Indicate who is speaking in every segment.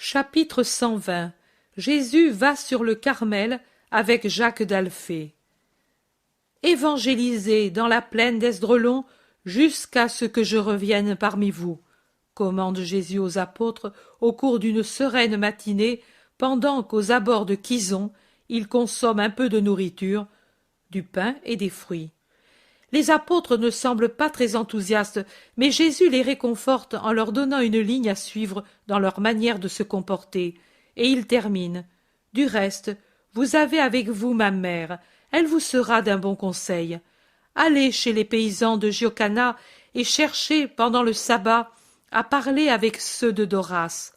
Speaker 1: Chapitre 120. Jésus va sur le Carmel avec Jacques d'Alphée. Évangélisez dans la plaine d'Esdraelon jusqu'à ce que je revienne parmi vous, commande Jésus aux apôtres au cours d'une sereine matinée, pendant qu'aux abords de Kison, ils consomment un peu de nourriture, du pain et des fruits. Les apôtres ne semblent pas très enthousiastes, mais Jésus les réconforte en leur donnant une ligne à suivre dans leur manière de se comporter, et il termine. Du reste, vous avez avec vous ma mère, elle vous sera d'un bon conseil. Allez chez les paysans de Giocana et cherchez pendant le sabbat à parler avec ceux de Doras.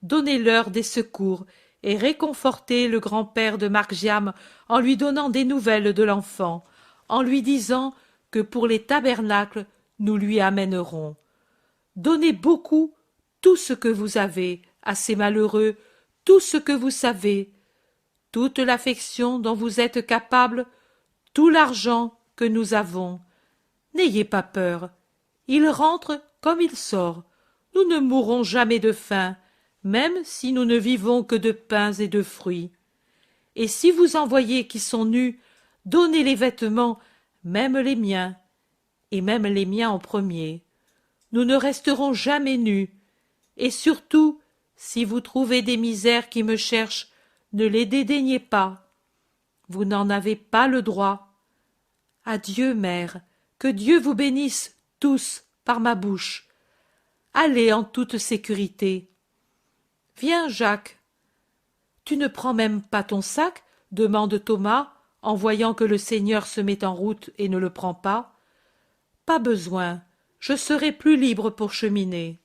Speaker 1: Donnez-leur des secours et réconfortez le grand-père de Margiam en lui donnant des nouvelles de l'enfant, en lui disant que pour les tabernacles nous lui amènerons. Donnez beaucoup, tout ce que vous avez, à ces malheureux, tout ce que vous savez, toute l'affection dont vous êtes capable, tout l'argent que nous avons. N'ayez pas peur. Il rentre comme il sort. Nous ne mourrons jamais de faim, même si nous ne vivons que de pains et de fruits. Et si vous en voyez qui sont nus, donnez les vêtements, même les miens, et même les miens en premier. Nous ne resterons jamais nus. Et surtout, si vous trouvez des misères qui me cherchent, ne les dédaignez pas. Vous n'en avez pas le droit. Adieu, mère, que Dieu vous bénisse tous par ma bouche. Allez en toute sécurité. Viens, Jacques. Tu ne prends même pas ton sac? Demande Thomas, en voyant que le Seigneur se met en route et ne le prend pas. Pas besoin, je serai plus libre pour cheminer.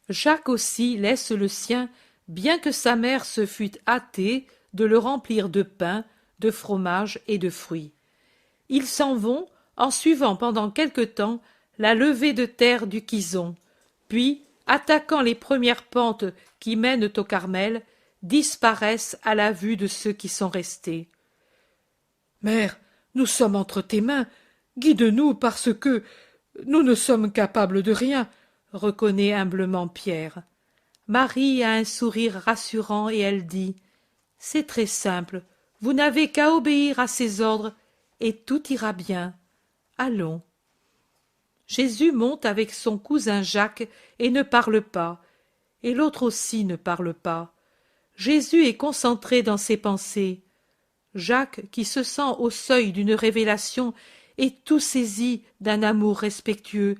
Speaker 1: Jacques aussi laisse le sien, bien que sa mère se fût hâtée de le remplir de pain, de fromage et de fruits. Ils s'en vont en suivant pendant quelque temps la levée de terre du Kison, puis, attaquant les premières pentes qui mènent au Carmel, disparaissent à la vue de ceux qui sont restés. « Mère, nous sommes entre tes mains, guide-nous parce que nous ne sommes capables de rien, » reconnaît humblement Pierre. Marie a un sourire rassurant et elle dit « C'est très simple, vous n'avez qu'à obéir à ses ordres et tout ira bien. Allons. » Jésus monte avec son cousin Jacques et ne parle pas, et l'autre aussi ne parle pas. Jésus est concentré dans ses pensées. Jacques, qui se sent au seuil d'une révélation, est tout saisi d'un amour respectueux,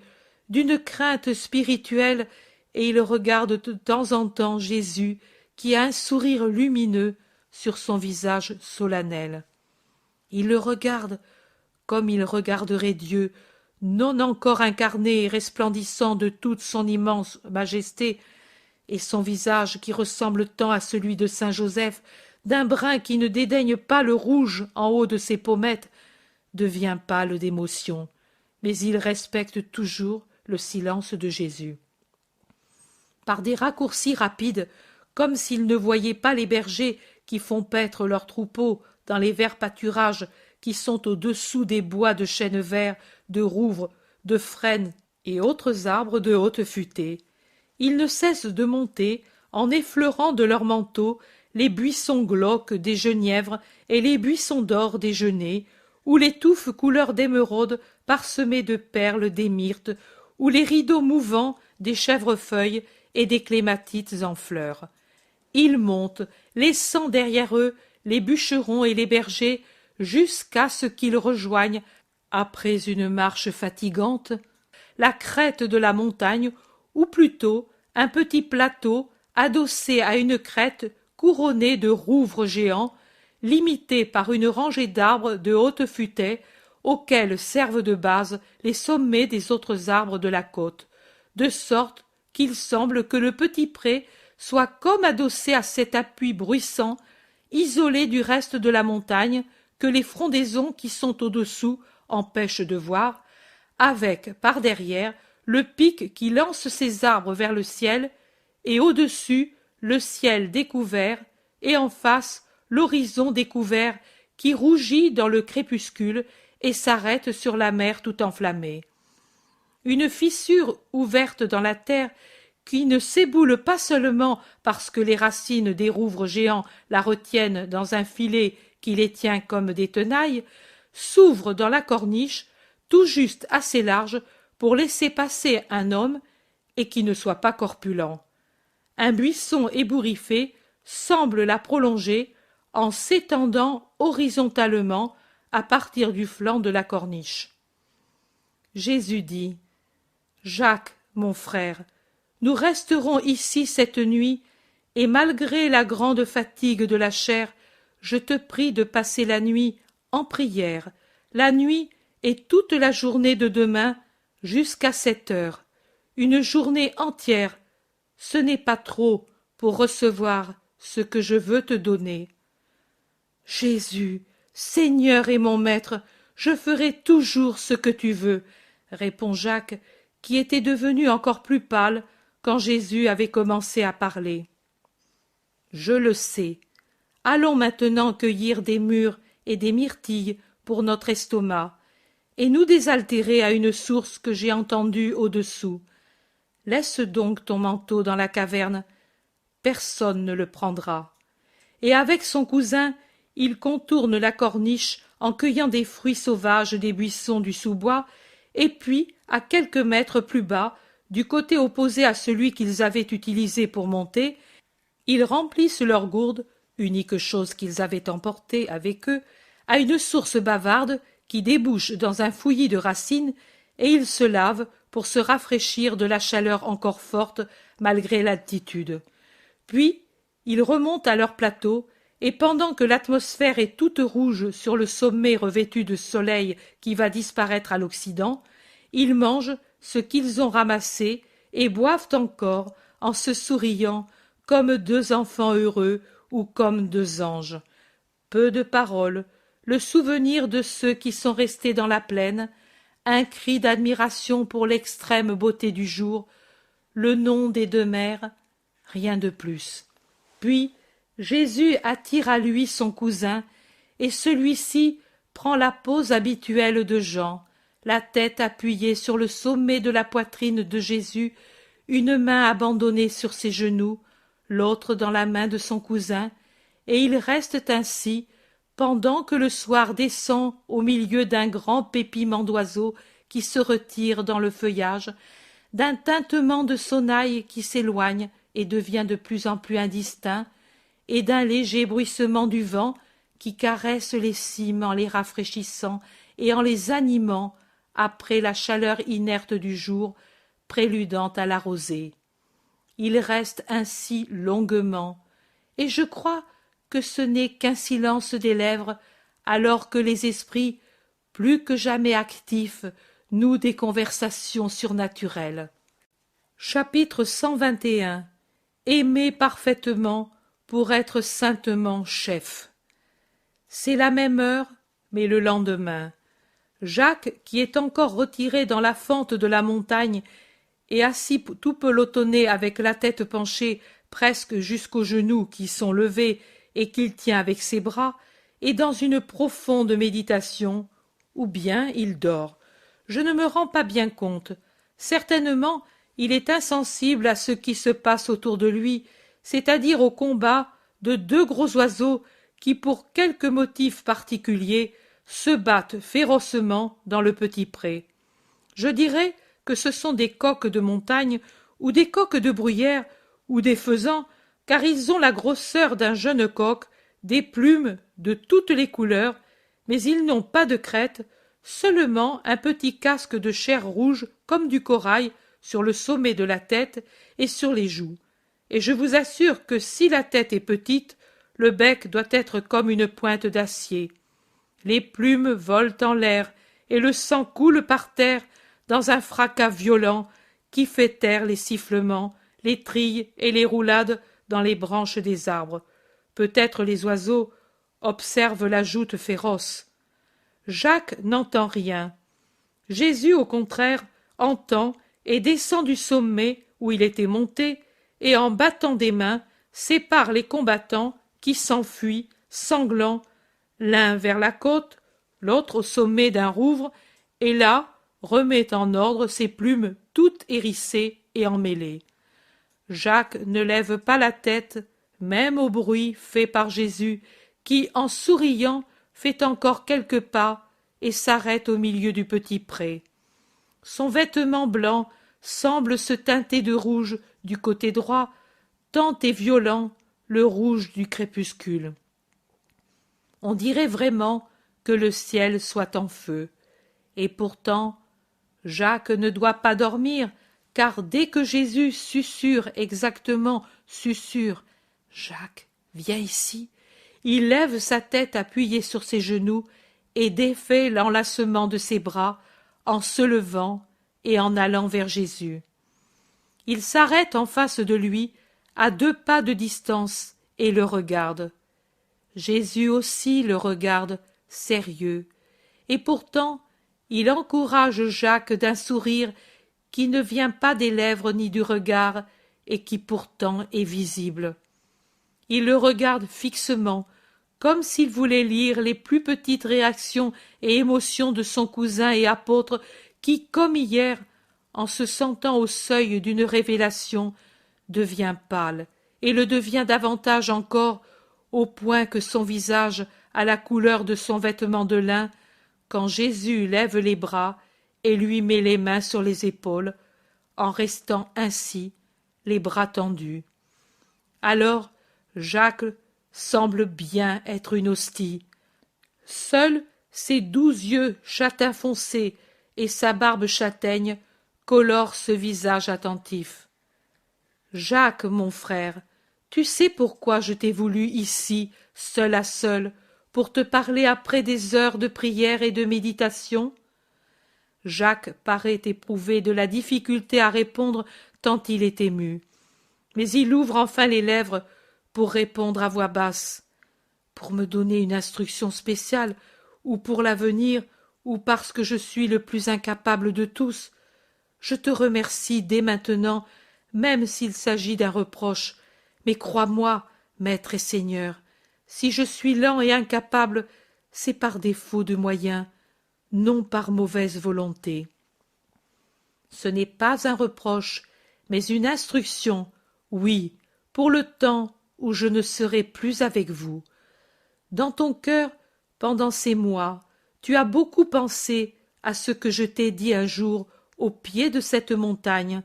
Speaker 1: d'une crainte spirituelle, et il regarde de temps en temps Jésus, qui a un sourire lumineux sur son visage solennel. Il le regarde comme il regarderait Dieu, non encore incarné et resplendissant de toute son immense majesté, et son visage qui ressemble tant à celui de saint Joseph, d'un brun qui ne dédaigne pas le rouge en haut de ses pommettes, devient pâle d'émotion, mais il respecte toujours le silence de Jésus. Par des raccourcis rapides, comme s'il ne voyait pas les bergers qui font paître leurs troupeaux dans les verts pâturages qui sont au-dessous des bois de chênes verts, de rouvres, de frênes et autres arbres de haute futée, ils ne cessent de monter, en effleurant de leurs manteaux les buissons glauques des genièvres et les buissons d'or des genêts, ou les touffes couleur d'émeraude parsemées de perles des myrtes, ou les rideaux mouvants des chèvrefeuilles et des clématites en fleurs. Ils montent, laissant derrière eux les bûcherons et les bergers, jusqu'à ce qu'ils rejoignent, après une marche fatigante, la crête de la montagne, ou plutôt un petit plateau adossé à une crête couronnée de rouvres géants, limité par une rangée d'arbres de haute futaie, auxquels servent de base les sommets des autres arbres de la côte, de sorte qu'il semble que le petit pré soit comme adossé à cet appui bruissant, isolé du reste de la montagne, que les frondaisons qui sont au-dessous empêchent de voir, avec, par derrière, le pic qui lance ses arbres vers le ciel, et au-dessus, le ciel découvert, et en face, l'horizon découvert qui rougit dans le crépuscule et s'arrête sur la mer tout enflammée. Une fissure ouverte dans la terre qui ne s'éboule pas seulement parce que les racines des rouvres géants la retiennent dans un filet qui les tient comme des tenailles, s'ouvre dans la corniche, tout juste assez large pour laisser passer un homme et qui ne soit pas corpulent. Un buisson ébouriffé semble la prolonger en s'étendant horizontalement à partir du flanc de la corniche. Jésus dit : Jacques, mon frère, nous resterons ici cette nuit, et malgré la grande fatigue de la chair, je te prie de passer la nuit en prière, la nuit et toute la journée de demain jusqu'à 7 heures. Une journée entière, ce n'est pas trop pour recevoir ce que je veux te donner. Jésus, Seigneur et mon Maître, je ferai toujours ce que tu veux, répond Jacques, qui était devenu encore plus pâle quand Jésus avait commencé à parler. Je le sais. Allons maintenant cueillir des mûres et des myrtilles pour notre estomac, et nous désaltérer à une source que j'ai entendue au-dessous. Laisse donc ton manteau dans la caverne, personne ne le prendra. Et avec son cousin, il contourne la corniche en cueillant des fruits sauvages des buissons du sous-bois, et puis, à quelques mètres plus bas, du côté opposé à celui qu'ils avaient utilisé pour monter, ils remplissent leurs gourdes, unique chose qu'ils avaient emportée avec eux, à une source bavarde qui débouche dans un fouillis de racines, et ils se lavent pour se rafraîchir de la chaleur encore forte malgré l'altitude. Puis, ils remontent à leur plateau, et pendant que l'atmosphère est toute rouge sur le sommet revêtu de soleil qui va disparaître à l'Occident, ils mangent ce qu'ils ont ramassé et boivent encore en se souriant comme deux enfants heureux ou comme deux anges. Peu de paroles, le souvenir de ceux qui sont restés dans la plaine, un cri d'admiration pour l'extrême beauté du jour, le nom des deux mères, rien de plus. Puis Jésus attire à lui son cousin, et celui-ci prend la pose habituelle de Jean, la tête appuyée sur le sommet de la poitrine de Jésus, une main abandonnée sur ses genoux, l'autre dans la main de son cousin, et ils restent ainsi pendant que le soir descend au milieu d'un grand pépiment d'oiseaux qui se retire dans le feuillage, d'un tintement de sonnailles qui s'éloigne et devient de plus en plus indistinct, et d'un léger bruissement du vent qui caresse les cimes en les rafraîchissant et en les animant après la chaleur inerte du jour, préludant à la rosée. Il reste ainsi longuement, et je crois que ce n'est qu'un silence des lèvres, alors que les esprits, plus que jamais actifs, nouent des conversations surnaturelles. Chapitre 121. Aimer parfaitement pour être saintement chef. C'est la même heure, mais le lendemain. Jacques, qui est encore retiré dans la fente de la montagne et assis tout pelotonné avec la tête penchée presque jusqu'aux genoux qui sont levés et qu'il tient avec ses bras, est dans une profonde méditation, ou bien il dort. Je ne me rends pas bien compte. Certainement, il est insensible à ce qui se passe autour de lui, c'est-à-dire au combat de deux gros oiseaux qui, pour quelque motif particulier, se battent férocement dans le petit pré. Je dirais que ce sont des coqs de montagne ou des coqs de bruyère ou des faisans, car ils ont la grosseur d'un jeune coq, des plumes de toutes les couleurs, mais ils n'ont pas de crête, seulement un petit casque de chair rouge comme du corail sur le sommet de la tête et sur les joues. Et je vous assure que si la tête est petite, le bec doit être comme une pointe d'acier. Les plumes volent en l'air et le sang coule par terre dans un fracas violent qui fait taire les sifflements, les trilles et les roulades dans les branches des arbres. Peut-être les oiseaux observent la joute féroce. Jacques n'entend rien. Jésus, au contraire, entend et descend du sommet où il était monté, et en battant des mains, sépare les combattants qui s'enfuient, sanglants, l'un vers la côte, l'autre au sommet d'un rouvre, et là remet en ordre ses plumes toutes hérissées et emmêlées. Jacques ne lève pas la tête, même au bruit fait par Jésus, qui, en souriant, fait encore quelques pas et s'arrête au milieu du petit pré. Son vêtement blanc semble se teinter de rouge du côté droit, tant est violent le rouge du crépuscule. On dirait vraiment que le ciel soit en feu. Et pourtant, Jacques ne doit pas dormir, car dès que Jésus susurre exactement, susurre « Jacques, viens ici », il lève sa tête appuyée sur ses genoux et défait l'enlacement de ses bras en se levant et en allant vers Jésus. Il s'arrête en face de lui, à 2 pas de distance, et le regarde. Jésus aussi le regarde, sérieux, et pourtant il encourage Jacques d'un sourire qui ne vient pas des lèvres ni du regard, et qui pourtant est visible. Il le regarde fixement, comme s'il voulait lire les plus petites réactions et émotions de son cousin et apôtre qui, comme hier, en se sentant au seuil d'une révélation, devient pâle, et le devient davantage encore, au point que son visage a la couleur de son vêtement de lin, quand Jésus lève les bras et lui met les mains sur les épaules, en restant ainsi, les bras tendus. Alors Jacques semble bien être une hostie. Seuls ses 12 yeux châtain foncé et sa barbe châtaigne colorent ce visage attentif. « Jacques, mon frère, tu sais pourquoi je t'ai voulu ici, seul à seul, pour te parler après des heures de prière et de méditation ?» Jacques paraît éprouver de la difficulté à répondre tant il est ému. Mais il ouvre enfin les lèvres pour répondre à voix basse. Pour me donner une instruction spéciale, ou pour l'avenir, ou parce que je suis le plus incapable de tous, je te remercie dès maintenant, même s'il s'agit d'un reproche. Mais crois-moi, Maître et Seigneur, si je suis lent et incapable, c'est par défaut de moyens, non par mauvaise volonté. Ce n'est pas un reproche, mais une instruction, oui, pour le temps où je ne serai plus avec vous. Dans ton cœur, pendant ces mois, tu as beaucoup pensé à ce que je t'ai dit un jour au pied de cette montagne,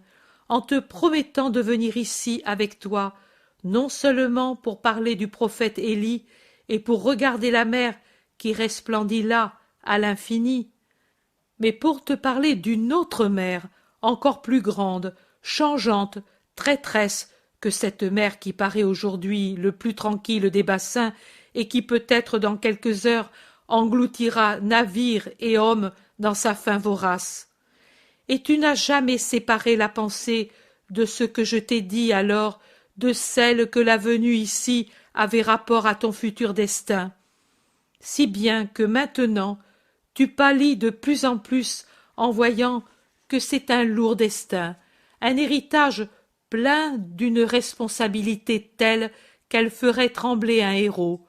Speaker 1: en te promettant de venir ici avec toi, non seulement pour parler du prophète Élie et pour regarder la mer qui resplendit là, à l'infini, mais pour te parler d'une autre mer, encore plus grande, changeante, traîtresse que cette mer qui paraît aujourd'hui le plus tranquille des bassins et qui peut-être dans quelques heures engloutira navires et hommes dans sa faim vorace. Et tu n'as jamais séparé la pensée de ce que je t'ai dit alors de celle que la venue ici avait rapport à ton futur destin, si bien que maintenant tu pâlis de plus en plus en voyant que c'est un lourd destin, un héritage plein d'une responsabilité telle qu'elle ferait trembler un héros,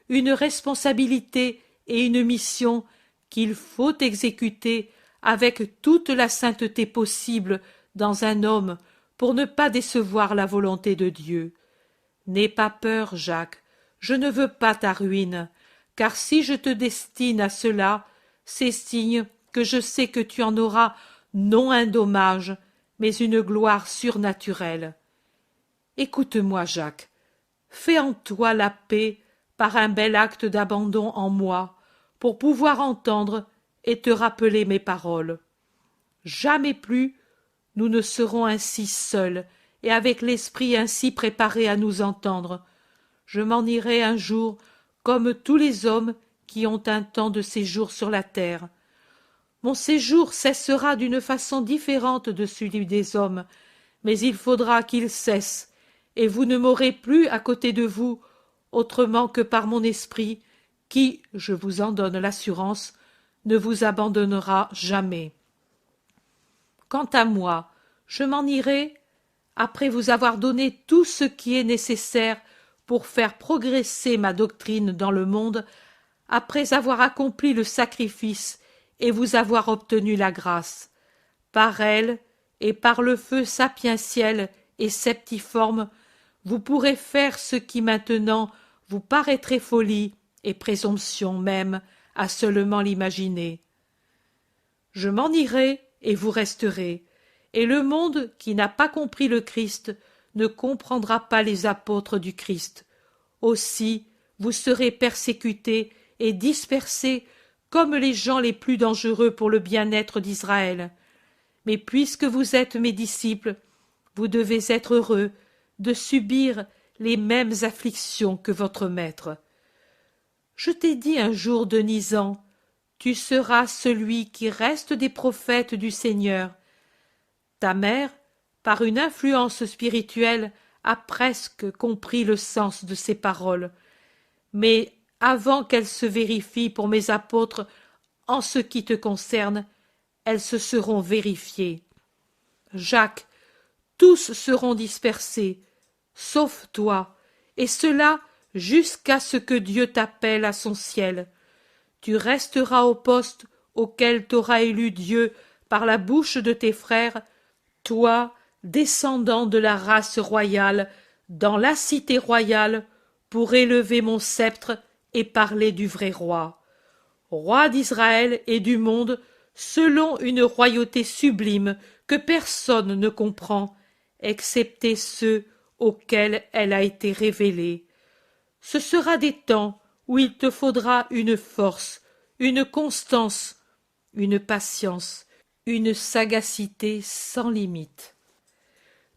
Speaker 1: une responsabilité et une mission qu'il faut exécuter avec toute la sainteté possible dans un homme pour ne pas décevoir la volonté de Dieu. N'aie pas peur, Jacques, je ne veux pas ta ruine, car si je te destine à cela, c'est signe que je sais que tu en auras non un dommage, mais une gloire surnaturelle. Écoute-moi, Jacques, fais en toi la paix par un bel acte d'abandon en moi, pour pouvoir entendre et te rappeler mes paroles. Jamais plus nous ne serons ainsi seuls et avec l'esprit ainsi préparé à nous entendre. Je m'en irai un jour comme tous les hommes qui ont un temps de séjour sur la terre. Mon séjour cessera d'une façon différente de celui des hommes, mais il faudra qu'il cesse, et vous ne m'aurez plus à côté de vous, autrement que par mon esprit, qui, je vous en donne l'assurance, ne vous abandonnera jamais. Quant à moi, je m'en irai, après vous avoir donné tout ce qui est nécessaire pour faire progresser ma doctrine dans le monde, après avoir accompli le sacrifice et vous avoir obtenu la grâce. Par elle et par le feu sapientiel et septiforme, vous pourrez faire ce qui maintenant vous paraîtrait folie et présomption même à seulement l'imaginer. Je m'en irai et vous resterez, et le monde qui n'a pas compris le Christ ne comprendra pas les apôtres du Christ. Aussi vous serez persécutés et dispersés comme les gens les plus dangereux pour le bien-être d'Israël. Mais puisque vous êtes mes disciples, vous devez être heureux de subir les mêmes afflictions que votre maître. Je t'ai dit un jour de Nisan, tu seras celui qui reste des prophètes du Seigneur. Ta mère, par une influence spirituelle, a presque compris le sens de ces paroles. Mais avant qu'elles se vérifient pour mes apôtres en ce qui te concerne, elles se seront vérifiées. Jacques, tous seront dispersés, sauf toi, et cela jusqu'à ce que Dieu t'appelle à son ciel. Tu resteras au poste auquel t'aura élu Dieu par la bouche de tes frères, toi, descendant de la race royale, dans la cité royale, pour élever mon sceptre et parler du vrai roi. Roi d'Israël et du monde, selon une royauté sublime que personne ne comprend, excepté ceux auxquels elle a été révélée. Ce sera des temps où il te faudra une force, une constance, une patience, une sagacité sans limite.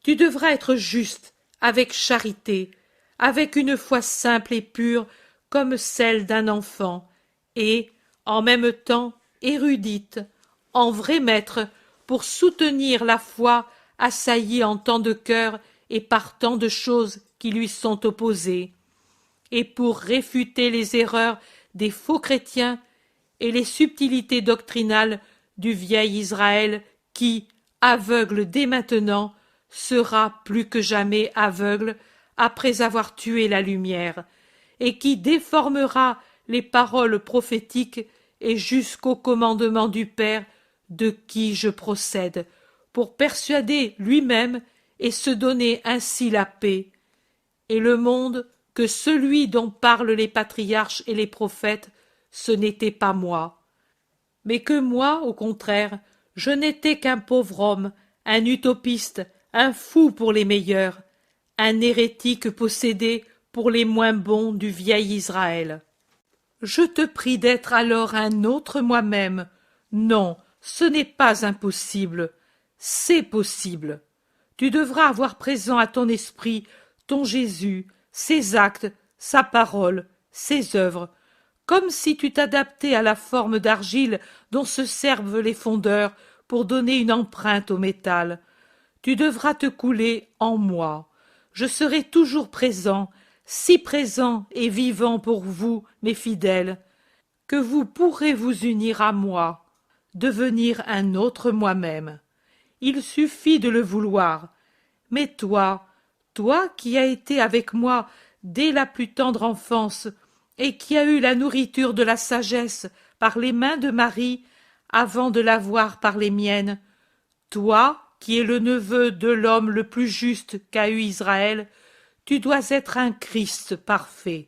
Speaker 1: Tu devras être juste, avec charité, avec une foi simple et pure comme celle d'un enfant, et, en même temps, érudite, en vrai maître, pour soutenir la foi assaillie en tant de cœurs et par tant de choses qui lui sont opposées, et pour réfuter les erreurs des faux chrétiens et les subtilités doctrinales du vieil Israël qui, aveugle dès maintenant, sera plus que jamais aveugle après avoir tué la lumière, et qui déformera les paroles prophétiques et jusqu'au commandement du Père de qui je procède, pour persuader lui-même et se donner ainsi la paix. Et le monde, que celui dont parlent les patriarches et les prophètes, ce n'était pas moi. Mais que moi, au contraire, je n'étais qu'un pauvre homme, un utopiste, un fou pour les meilleurs, un hérétique possédé pour les moins bons du vieil Israël. Je te prie d'être alors un autre moi-même. Non, ce n'est pas impossible, c'est possible. Tu devras avoir présent à ton esprit ton Jésus, ses actes, sa parole, ses œuvres, comme si tu t'adaptais à la forme d'argile dont se servent les fondeurs pour donner une empreinte au métal. Tu devras te couler en moi. Je serai toujours présent, si présent et vivant pour vous, mes fidèles, que vous pourrez vous unir à moi, devenir un autre moi-même. Il suffit de le vouloir. Mais toi qui as été avec moi dès la plus tendre enfance, et qui as eu la nourriture de la sagesse par les mains de Marie, avant de l'avoir par les miennes, toi qui es le neveu de l'homme le plus juste qu'a eu Israël, tu dois être un Christ parfait.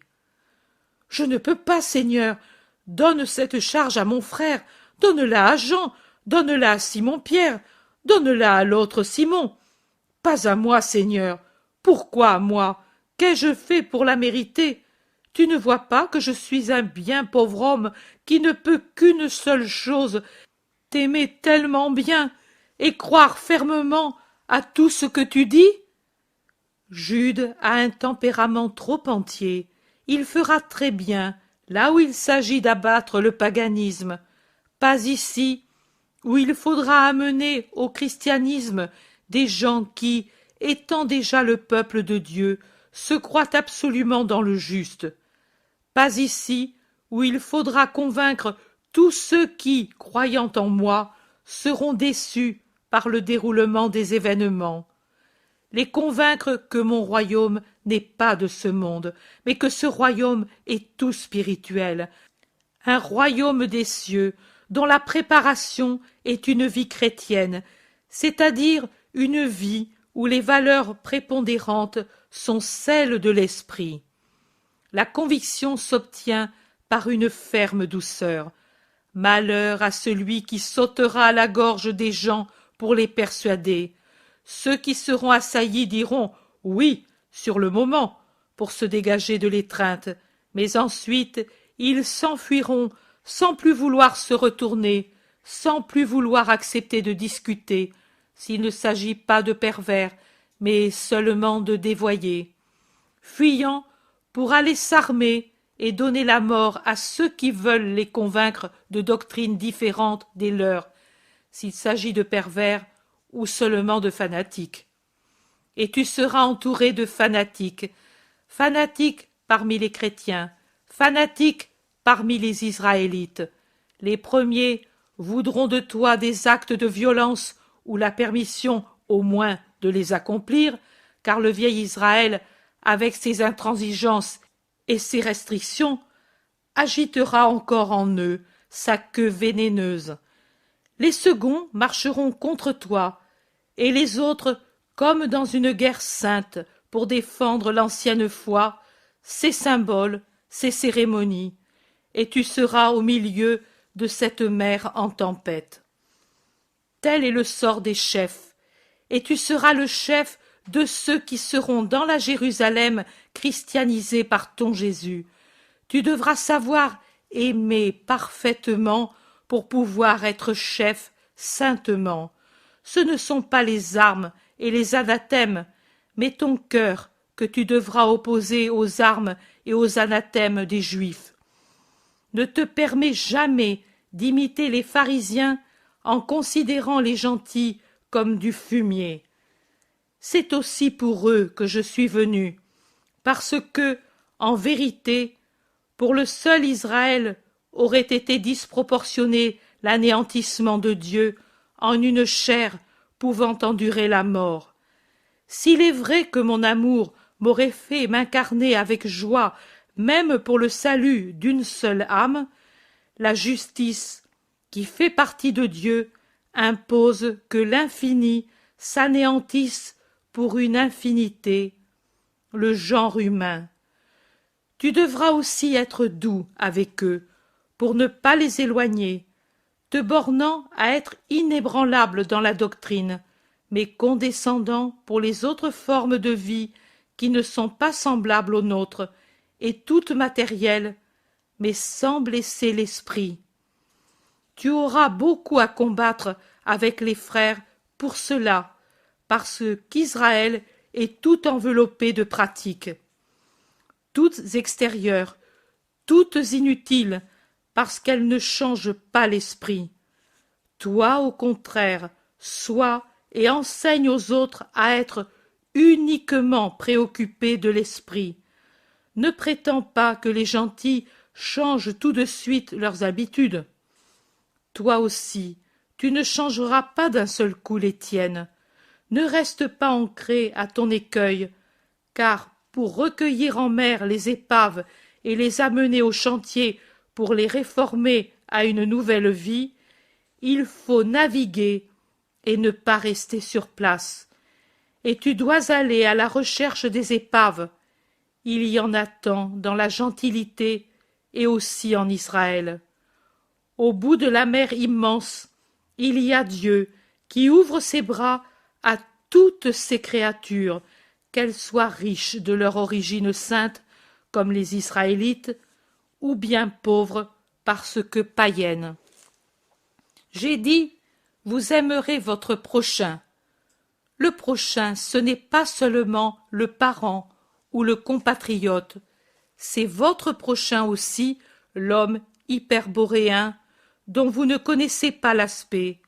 Speaker 1: Je ne peux pas, Seigneur. Donne cette charge à mon frère, donne-la à Jean, donne-la à Simon-Pierre, donne-la à l'autre Simon. Pas à moi, Seigneur. Pourquoi à moi? Qu'ai-je fait pour la mériter? Tu ne vois pas que je suis un bien pauvre homme qui ne peut qu'une seule chose, t'aimer tellement bien et croire fermement à tout ce que tu dis? Jude a un tempérament trop entier. Il fera très bien là où il s'agit d'abattre le paganisme, pas ici où il faudra amener au christianisme des gens qui, étant déjà le peuple de Dieu, se croient absolument dans le juste, pas ici où il faudra convaincre tous ceux qui, croyant en moi, seront déçus par le déroulement des événements, les convaincre que mon royaume n'est pas de ce monde, mais que ce royaume est tout spirituel, un royaume des cieux dont la préparation est une vie chrétienne, c'est-à-dire une vie où les valeurs prépondérantes sont celles de l'esprit. La conviction s'obtient par une ferme douceur. Malheur à celui qui sautera à la gorge des gens pour les persuader. Ceux qui seront assaillis diront « oui » sur le moment, pour se dégager de l'étreinte, mais ensuite ils s'enfuiront sans plus vouloir se retourner, sans plus vouloir accepter de discuter, s'il ne s'agit pas de pervers, mais seulement de dévoyés, fuyant pour aller s'armer et donner la mort à ceux qui veulent les convaincre de doctrines différentes des leurs, s'il s'agit de pervers ou seulement de fanatiques. Et tu seras entouré de fanatiques, fanatiques parmi les chrétiens, fanatiques parmi les Israélites. Les premiers voudront de toi des actes de violence ou la permission, au moins, de les accomplir, car le vieil Israël, avec ses intransigeances et ses restrictions, agitera encore en eux sa queue vénéneuse. Les seconds marcheront contre toi, et les autres, comme dans une guerre sainte, pour défendre l'ancienne foi, ses symboles, ses cérémonies, et tu seras au milieu de cette mer en tempête. Tel est le sort des chefs, et tu seras le chef de ceux qui seront dans la Jérusalem christianisés par ton Jésus. Tu devras savoir aimer parfaitement pour pouvoir être chef saintement. Ce ne sont pas les armes et les anathèmes, mais ton cœur que tu devras opposer aux armes et aux anathèmes des Juifs. Ne te permets jamais d'imiter les pharisiens en considérant les gentils comme du fumier. C'est aussi pour eux que je suis venu, parce que, en vérité, pour le seul Israël aurait été disproportionné l'anéantissement de Dieu en une chair pouvant endurer la mort. S'il est vrai que mon amour m'aurait fait m'incarner avec joie, même pour le salut d'une seule âme, la justice, qui fait partie de Dieu, impose que l'infini s'anéantisse pour une infinité, le genre humain. Tu devras aussi être doux avec eux, pour ne pas les éloigner, te bornant à être inébranlable dans la doctrine, mais condescendant pour les autres formes de vie qui ne sont pas semblables aux nôtres, et toutes matérielles, mais sans blesser l'esprit. Tu auras beaucoup à combattre avec les frères pour cela, parce qu'Israël est tout enveloppé de pratiques, toutes extérieures, toutes inutiles, parce qu'elles ne changent pas l'esprit. Toi, au contraire, sois et enseigne aux autres à être uniquement préoccupés de l'esprit. Ne prétends pas que les gentils changent tout de suite leurs habitudes. Toi aussi, tu ne changeras pas d'un seul coup les tiennes. Ne reste pas ancré à ton écueil, car pour recueillir en mer les épaves et les amener au chantier pour les réformer à une nouvelle vie, il faut naviguer et ne pas rester sur place. Et tu dois aller à la recherche des épaves. Il y en a tant dans la gentilité et aussi en Israël. Au bout de la mer immense, il y a Dieu qui ouvre ses bras à toutes ses créatures, qu'elles soient riches de leur origine sainte, comme les Israélites, ou bien pauvres parce que païennes. J'ai dit, vous aimerez votre prochain. Le prochain, ce n'est pas seulement le parent ou le compatriote, c'est votre prochain aussi, l'homme hyperboréen, dont vous ne connaissez pas l'aspect.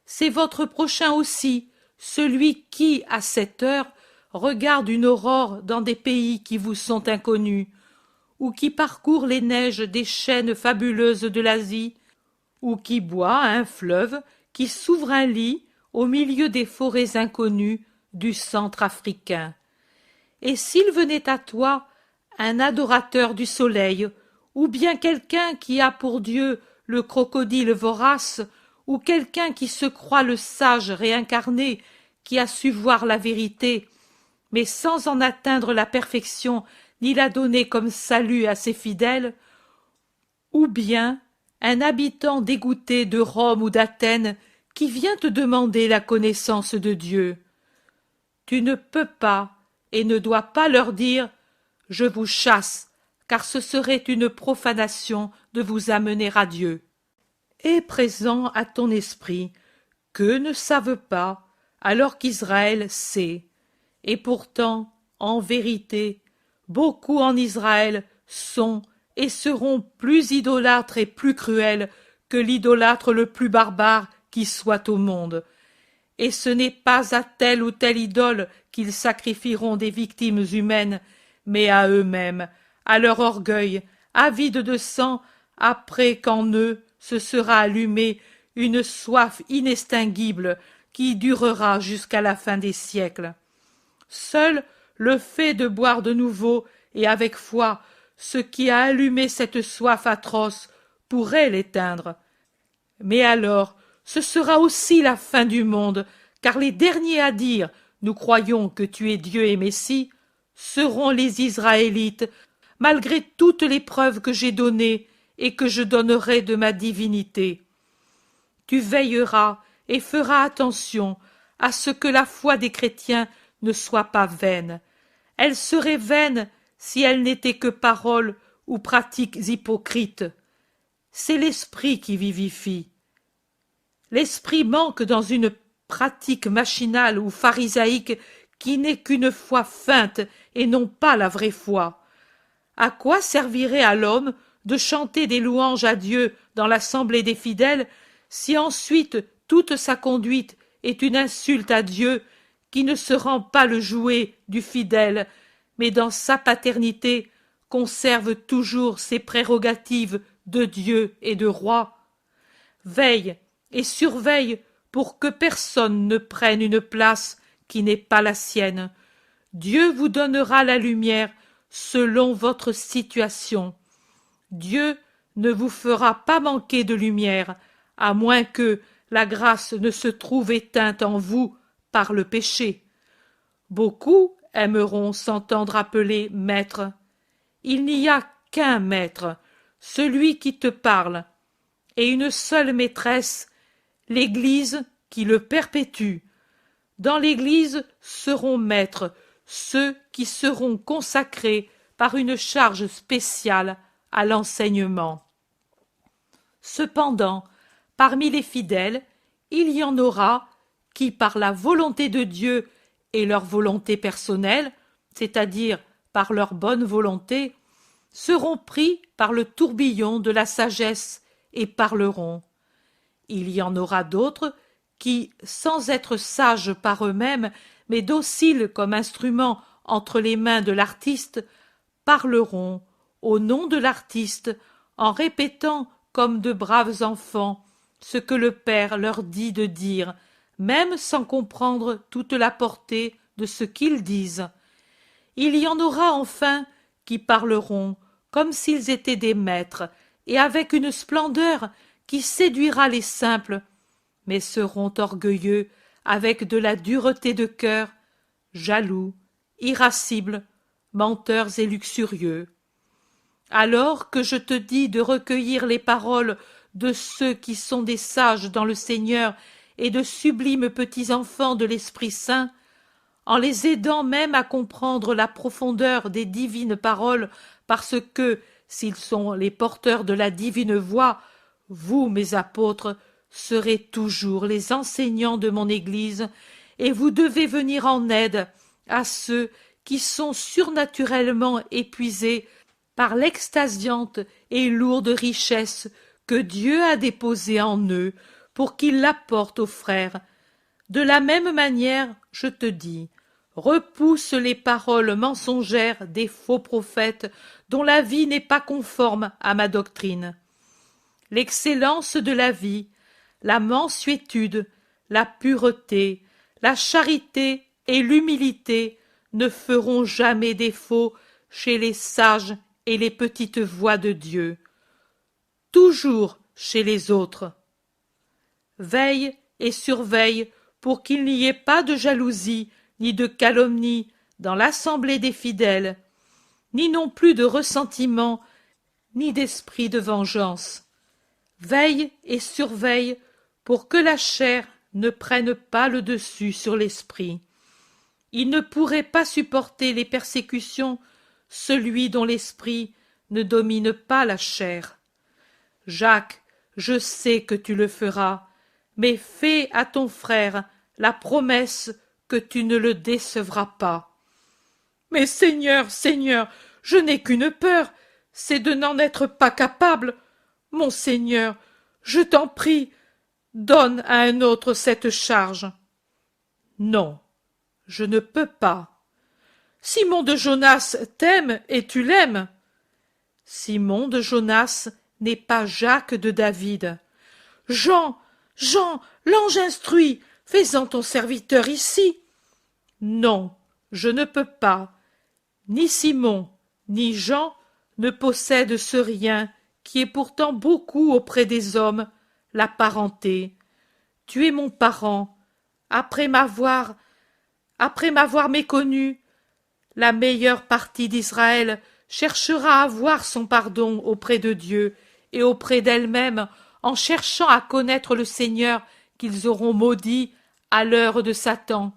Speaker 1: C'est votre prochain aussi, celui qui, à cette heure, regarde une aurore dans des pays qui vous sont inconnus, ou qui parcourt les neiges des chaînes fabuleuses de l'Asie, ou qui boit à un fleuve qui s'ouvre un lit au milieu des forêts inconnues du centre africain. Et s'il venait à toi un adorateur du soleil, ou bien quelqu'un qui a pour Dieu le crocodile vorace, ou quelqu'un qui se croit le sage réincarné, qui a su voir la vérité, mais sans en atteindre la perfection ni la donner comme salut à ses fidèles, ou bien un habitant dégoûté de Rome ou d'Athènes qui vient te demander la connaissance de Dieu. Tu ne peux pas et ne dois pas leur dire « Je vous chasse », car ce serait une profanation de vous amener à Dieu. Aie présent à ton esprit qu'eux ne savent pas, alors qu'Israël sait. Et pourtant, en vérité, beaucoup en Israël sont et seront plus idolâtres et plus cruels que l'idolâtre le plus barbare qui soit au monde. Et ce n'est pas à telle ou telle idole qu'ils sacrifieront des victimes humaines, mais à eux-mêmes, à leur orgueil, avide de sang, après qu'en eux se sera allumée une soif inextinguible qui durera jusqu'à la fin des siècles. Seul le fait de boire de nouveau et avec foi ce qui a allumé cette soif atroce pourrait l'éteindre. Mais alors, ce sera aussi la fin du monde, car les derniers à dire « Nous croyons que tu es Dieu et Messie » seront les Israélites, malgré toutes les preuves que j'ai données et que je donnerai de ma divinité. Tu veilleras et feras attention à ce que la foi des chrétiens ne soit pas vaine. Elle serait vaine si elle n'était que paroles ou pratiques hypocrites. C'est l'esprit qui vivifie. L'esprit manque dans une pratique machinale ou pharisaïque qui n'est qu'une foi feinte et non pas la vraie foi. À quoi servirait à l'homme de chanter des louanges à Dieu dans l'assemblée des fidèles si ensuite toute sa conduite est une insulte à Dieu qui ne se rend pas le jouet du fidèle, mais dans sa paternité conserve toujours ses prérogatives de Dieu et de roi? Veille et surveille pour que personne ne prenne une place qui n'est pas la sienne. Dieu vous donnera la lumière selon votre situation. Dieu ne vous fera pas manquer de lumière, à moins que la grâce ne se trouve éteinte en vous par le péché. Beaucoup aimeront s'entendre appeler maître. Il n'y a qu'un maître, celui qui te parle, et une seule maîtresse, l'Église qui le perpétue. Dans l'Église seront maîtres ceux qui seront consacrés par une charge spéciale à l'enseignement. Cependant, parmi les fidèles, il y en aura qui, par la volonté de Dieu et leur volonté personnelle, c'est-à-dire par leur bonne volonté, seront pris par le tourbillon de la sagesse et parleront. Il y en aura d'autres qui, sans être sages par eux-mêmes, mais dociles comme instruments entre les mains de l'artiste, parleront au nom de l'artiste en répétant comme de braves enfants ce que le Père leur dit de dire, même sans comprendre toute la portée de ce qu'ils disent. Il y en aura enfin qui parleront comme s'ils étaient des maîtres et avec une splendeur qui séduira les simples, mais seront orgueilleux avec de la dureté de cœur, jaloux, irascibles, menteurs et luxurieux. Alors que je te dis de recueillir les paroles de ceux qui sont des sages dans le Seigneur et de sublimes petits enfants de l'Esprit Saint, en les aidant même à comprendre la profondeur des divines paroles, parce que, s'ils sont les porteurs de la divine voix, vous, mes apôtres, serez toujours les enseignants de mon Église, et vous devez venir en aide à ceux qui sont surnaturellement épuisés par l'extasiante et lourde richesse que Dieu a déposée en eux pour qu'ils l'apportent aux frères. De la même manière, je te dis, repousse les paroles mensongères des faux prophètes dont la vie n'est pas conforme à ma doctrine. L'excellence de la vie, la mansuétude, la pureté, la charité et l'humilité ne feront jamais défaut chez les sages et les petites voix de Dieu, toujours chez les autres. Veille et surveille pour qu'il n'y ait pas de jalousie, ni de calomnie dans l'assemblée des fidèles, ni non plus de ressentiment, ni d'esprit de vengeance. Veille et surveille pour que la chair ne prenne pas le dessus sur l'esprit. Il ne pourrait pas supporter les persécutions celui dont l'esprit ne domine pas la chair. Jacques, je sais que tu le feras, mais fais à ton frère la promesse que tu ne le décevras pas. Mais Seigneur, Seigneur, je n'ai qu'une peur, c'est de n'en être pas capable. Mon Seigneur, je t'en prie, donne à un autre cette charge. Non, je ne peux pas. Simon de Jonas t'aime et tu l'aimes. Simon de Jonas n'est pas Jacques de David. Jean, Jean, l'ange instruit, fais-en ton serviteur ici. Non, je ne peux pas. Ni Simon, ni Jean ne possèdent ce rien qui est pourtant beaucoup auprès des hommes, la parenté. Tu es mon parent. Après m'avoir méconnu, la meilleure partie d'Israël cherchera à avoir son pardon auprès de Dieu et auprès d'elle-même en cherchant à connaître le Seigneur qu'ils auront maudit à l'heure de Satan,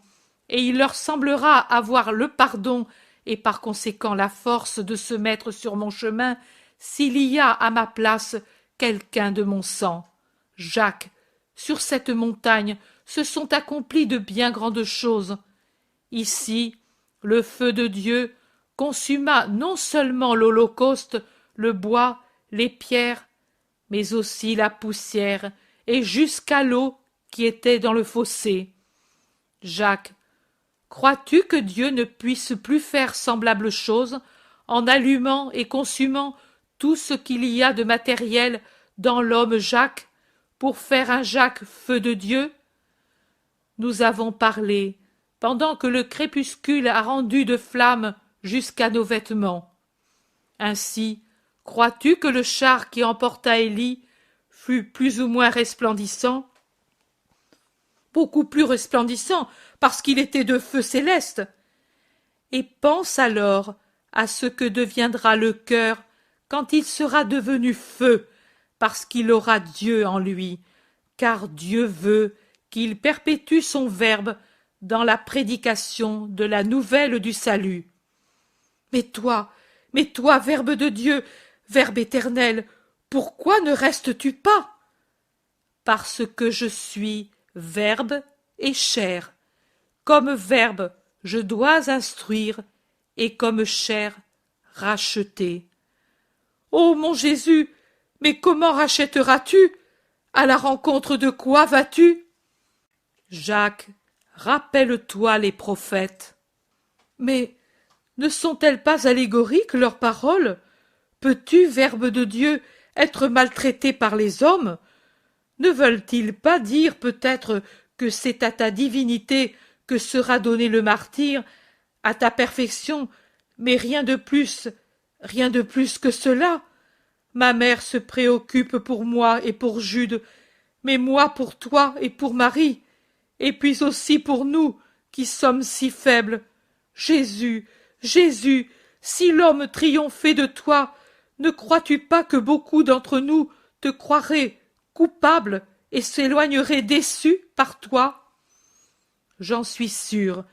Speaker 1: et il leur semblera avoir le pardon et par conséquent la force de se mettre sur mon chemin s'il y a à ma place quelqu'un de mon sang. Jacques, sur cette montagne se sont accomplies de bien grandes choses. Ici, le feu de Dieu consuma non seulement l'holocauste, le bois, les pierres, mais aussi la poussière et jusqu'à l'eau qui était dans le fossé. Jacques, crois-tu que Dieu ne puisse plus faire semblable chose en allumant et consumant tout ce qu'il y a de matériel dans l'homme Jacques pour faire un Jacques feu de Dieu? Nous avons parlé pendant que le crépuscule a rendu de flammes jusqu'à nos vêtements. Ainsi, crois-tu que le char qui emporta Élie fut plus ou moins resplendissant? Beaucoup plus resplendissant, parce qu'il était de feu céleste. Et pense alors à ce que deviendra le cœur quand il sera devenu feu, parce qu'il aura Dieu en lui, car Dieu veut qu'il perpétue son verbe dans la prédication de la nouvelle du salut. Mais toi, Verbe de Dieu, Verbe éternel, pourquoi ne restes-tu pas? Parce que je suis Verbe et chair. Comme Verbe, je dois instruire, et comme chair, racheter. Ô mon Jésus, mais comment rachèteras-tu? À la rencontre de quoi vas-tu? Jacques, rappelle-toi les prophètes. Mais ne sont-elles pas allégoriques leurs paroles? Peux-tu, Verbe de Dieu, être maltraité par les hommes? Ne veulent-ils pas dire peut-être que c'est à ta divinité que sera donné le martyre, à ta perfection, mais rien de plus que cela? Ma mère se préoccupe pour moi et pour Jude, mais moi pour toi et pour Marie, et puis aussi pour nous, qui sommes si faibles. Jésus, Jésus, si l'homme triomphait de toi, ne crois-tu pas que beaucoup d'entre nous te croiraient coupable et s'éloigneraient déçus par toi? J'en suis sûr,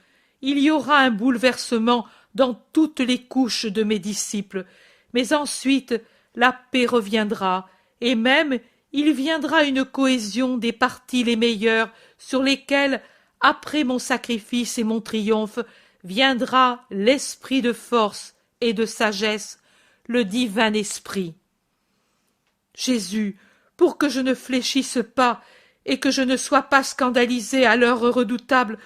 Speaker 1: il y aura un bouleversement dans toutes les couches de mes disciples, mais ensuite la paix reviendra, et même il viendra une cohésion des parties les meilleures sur lesquelles, après mon sacrifice et mon triomphe, viendra l'esprit de force et de sagesse, le divin esprit. Jésus, pour que je ne fléchisse pas et que je ne sois pas scandalisé à l'heure redoutable,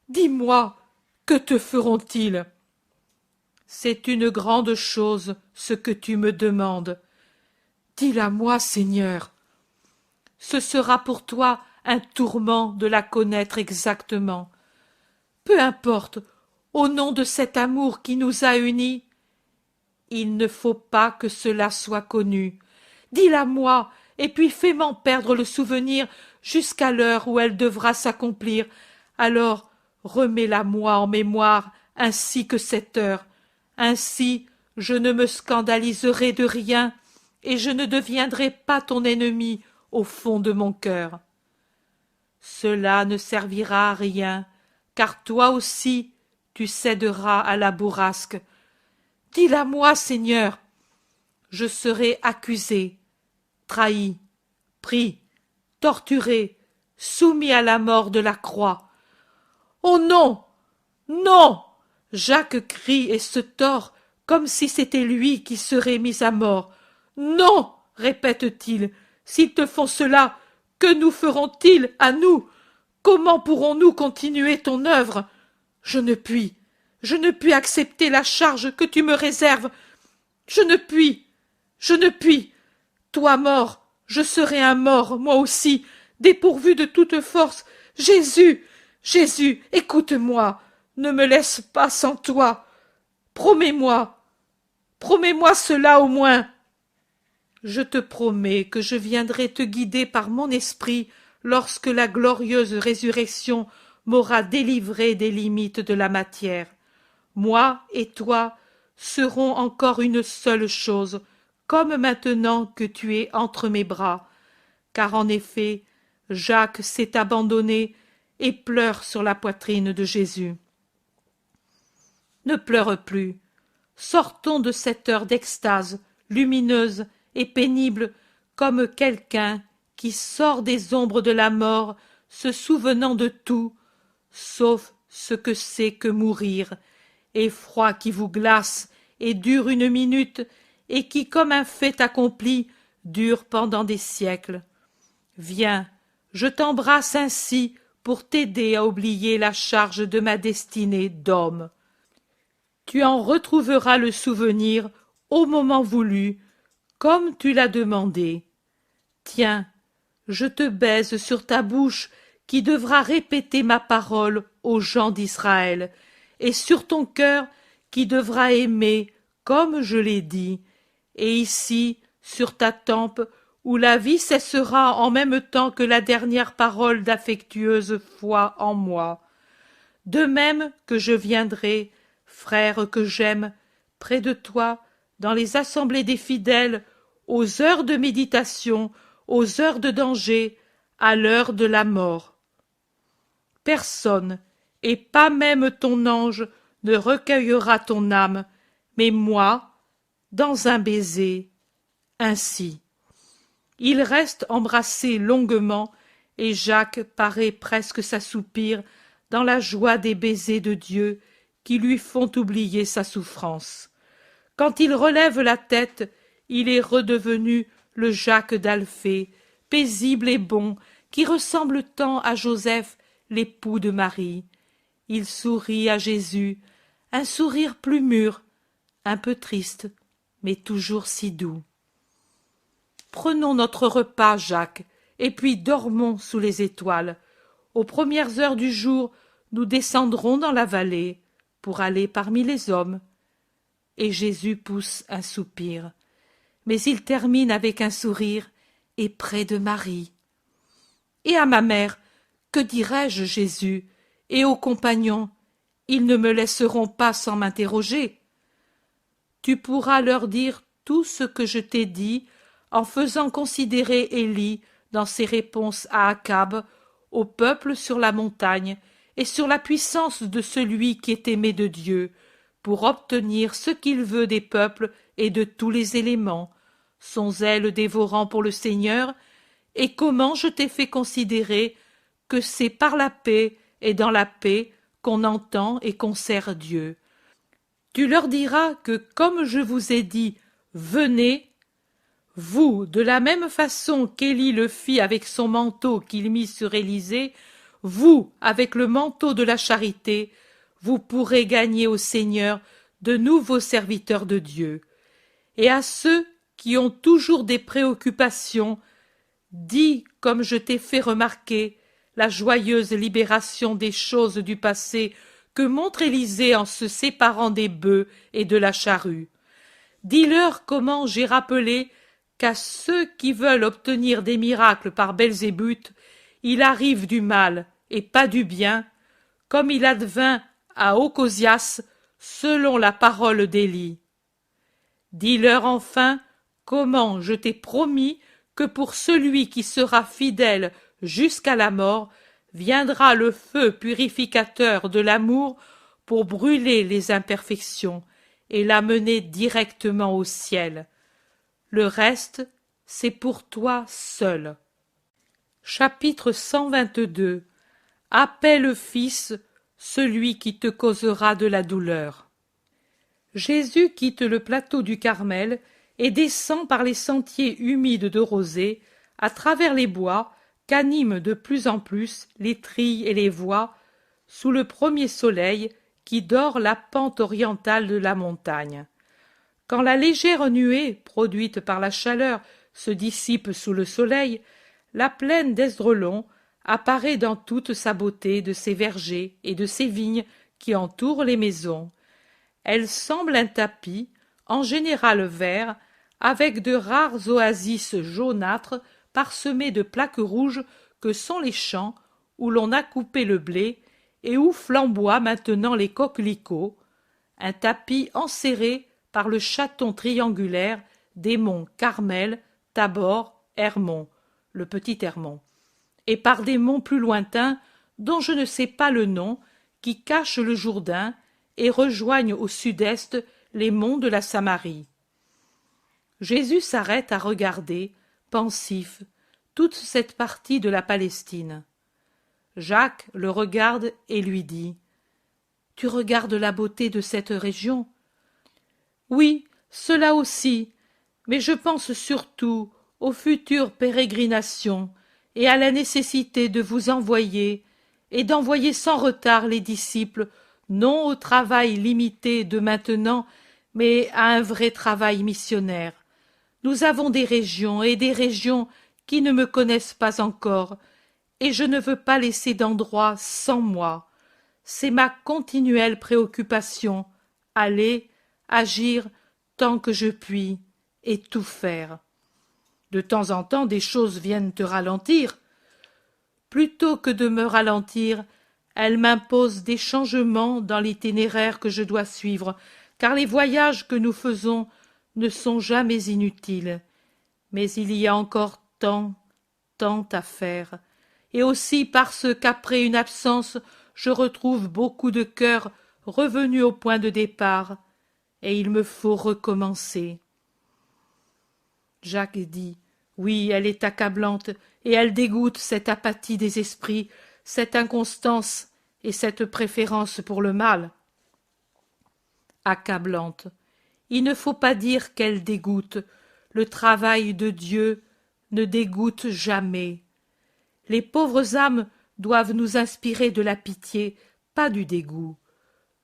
Speaker 1: dis-moi, que te feront-ils? C'est une grande chose ce que tu me demandes. Dis-la-moi, Seigneur. Ce sera pour toi un tourment de la connaître exactement. Peu importe, au nom de cet amour qui nous a unis, il ne faut pas que cela soit connu. Dis-la-moi, et puis fais-m'en perdre le souvenir jusqu'à l'heure où elle devra s'accomplir, alors remets-la-moi en mémoire ainsi que cette heure. Ainsi je ne me scandaliserai de rien, et je ne deviendrai pas ton ennemi au fond de mon cœur. Cela ne servira à rien, car toi aussi tu céderas à la bourrasque. Dis-la-moi, Seigneur. Je serai accusé, trahi, pris, torturé, soumis à la mort de la croix. Oh non! Non! Jacques crie et se tord comme si c'était lui qui serait mis à mort. Non! Répète-t-il. S'ils te font cela, que nous feront-ils à nous? Comment pourrons-nous continuer ton œuvre? Je ne puis accepter la charge que tu me réserves. Je ne puis. Toi mort, je serai un mort, moi aussi, dépourvu de toute force. Jésus, Jésus, écoute-moi, ne me laisse pas sans toi. Promets-moi cela au moins. Je te promets que je viendrai te guider par mon esprit lorsque la glorieuse résurrection m'aura délivré des limites de la matière. Moi et toi serons encore une seule chose, comme maintenant que tu es entre mes bras, car en effet Jacques s'est abandonné et pleure sur la poitrine de Jésus. Ne pleure plus. Sortons de cette heure d'extase, lumineuse et pénible, comme quelqu'un qui sort des ombres de la mort, se souvenant de tout, sauf ce que c'est que mourir, effroi qui vous glace et dure une minute, et qui, comme un fait accompli, dure pendant des siècles. Viens, je t'embrasse ainsi pour t'aider à oublier la charge de ma destinée d'homme. Tu en retrouveras le souvenir au moment voulu, comme tu l'as demandé. Tiens, je te baise sur ta bouche qui devra répéter ma parole aux gens d'Israël, et sur ton cœur qui devra aimer comme je l'ai dit, et ici, sur ta tempe, où la vie cessera en même temps que la dernière parole d'affectueuse foi en moi. De même que je viendrai, frère que j'aime, près de toi, dans les assemblées des fidèles, aux heures de méditation, aux heures de danger, à l'heure de la mort. Personne, et pas même ton ange, ne recueillera ton âme, mais moi, dans un baiser, ainsi. Ils restent embrassés longuement, et Jacques paraît presque s'assoupir dans la joie des baisers de Dieu qui lui font oublier sa souffrance. Quand il relève la tête, il est redevenu le Jacques d'Alphée, paisible et bon, qui ressemble tant à Joseph, l'époux de Marie. Il sourit à Jésus, un sourire plus mûr, un peu triste, mais toujours si doux. Prenons notre repas, Jacques, et puis dormons sous les étoiles. Aux premières heures du jour, nous descendrons dans la vallée pour aller parmi les hommes. Et Jésus pousse un soupir, mais il termine avec un sourire et près de Marie. Et à ma mère, que dirai-je, Jésus, et aux compagnons, ils ne me laisseront pas sans m'interroger. Tu pourras leur dire tout ce que je t'ai dit en faisant considérer Élie dans ses réponses à Akab, au peuple sur la montagne, et sur la puissance de celui qui est aimé de Dieu, pour obtenir ce qu'il veut des peuples et de tous les éléments, son zèle dévorant pour le Seigneur, et comment je t'ai fait considérer que c'est par la paix et dans la paix qu'on entend et qu'on sert Dieu. Tu leur diras que comme je vous ai dit « Venez », vous, de la même façon qu'Élie le fit avec son manteau qu'il mit sur Élisée, vous, avec le manteau de la charité, vous pourrez gagner au Seigneur de nouveaux serviteurs de Dieu. Et à ceux qui ont toujours des préoccupations, dis, comme je t'ai fait remarquer, la joyeuse libération des choses du passé que montre Élisée en se séparant des bœufs et de la charrue. Dis-leur comment j'ai rappelé qu'à ceux qui veulent obtenir des miracles par Belzébuth, il arrive du mal et pas du bien, comme il advint à Ocosias, selon la parole d'Élie. Dis-leur enfin comment je t'ai promis que pour celui qui sera fidèle jusqu'à la mort, viendra le feu purificateur de l'amour pour brûler les imperfections et l'amener directement au ciel. Le reste, c'est pour toi seul. Chapitre 122. Appelle Fils, celui qui te causera de la douleur. Jésus quitte le plateau du Carmel et descend par les sentiers humides de rosée, à travers les bois qu'animent de plus en plus les trilles et les voies, sous le premier soleil qui dore la pente orientale de la montagne. Quand la légère nuée, produite par la chaleur, se dissipe sous le soleil, la plaine d'Esdraelon apparaît dans toute sa beauté de ses vergers et de ses vignes qui entourent les maisons. Elle semble un tapis, en général vert, avec de rares oasis jaunâtres parsemées de plaques rouges que sont les champs où l'on a coupé le blé et où flamboient maintenant les coquelicots, un tapis enserré par le chaton triangulaire des monts Carmel, Tabor, Hermon, le petit Hermon, et par des monts plus lointains dont je ne sais pas le nom, qui cachent le Jourdain et rejoignent au sud-est les monts de la Samarie. Jésus s'arrête à regarder, pensif, toute cette partie de la Palestine. Jacques le regarde et lui dit : « Tu regardes la beauté de cette région ? » ?»« Oui, cela aussi, mais je pense surtout aux futures pérégrinations et à la nécessité de vous envoyer, et d'envoyer sans retard les disciples, non au travail limité de maintenant, mais à un vrai travail missionnaire. Nous avons des régions et des régions qui ne me connaissent pas encore, et je ne veux pas laisser d'endroit sans moi. C'est ma continuelle préoccupation, aller, agir tant que je puis, et tout faire. De temps en temps, des choses viennent te ralentir. Plutôt que de me ralentir, elles m'imposent des changements dans l'itinéraire que je dois suivre, car les voyages que nous faisons ne sont jamais inutiles. Mais il y a encore tant à faire, et aussi parce qu'après une absence, je retrouve beaucoup de cœurs revenus au point de départ, et il me faut recommencer. Jacques dit : oui, elle est accablante, et elle dégoûte cette apathie des esprits, cette inconstance et cette préférence pour le mal. Accablante. Il ne faut pas dire qu'elle dégoûte. Le travail de Dieu ne dégoûte jamais. Les pauvres âmes doivent nous inspirer de la pitié, pas du dégoût.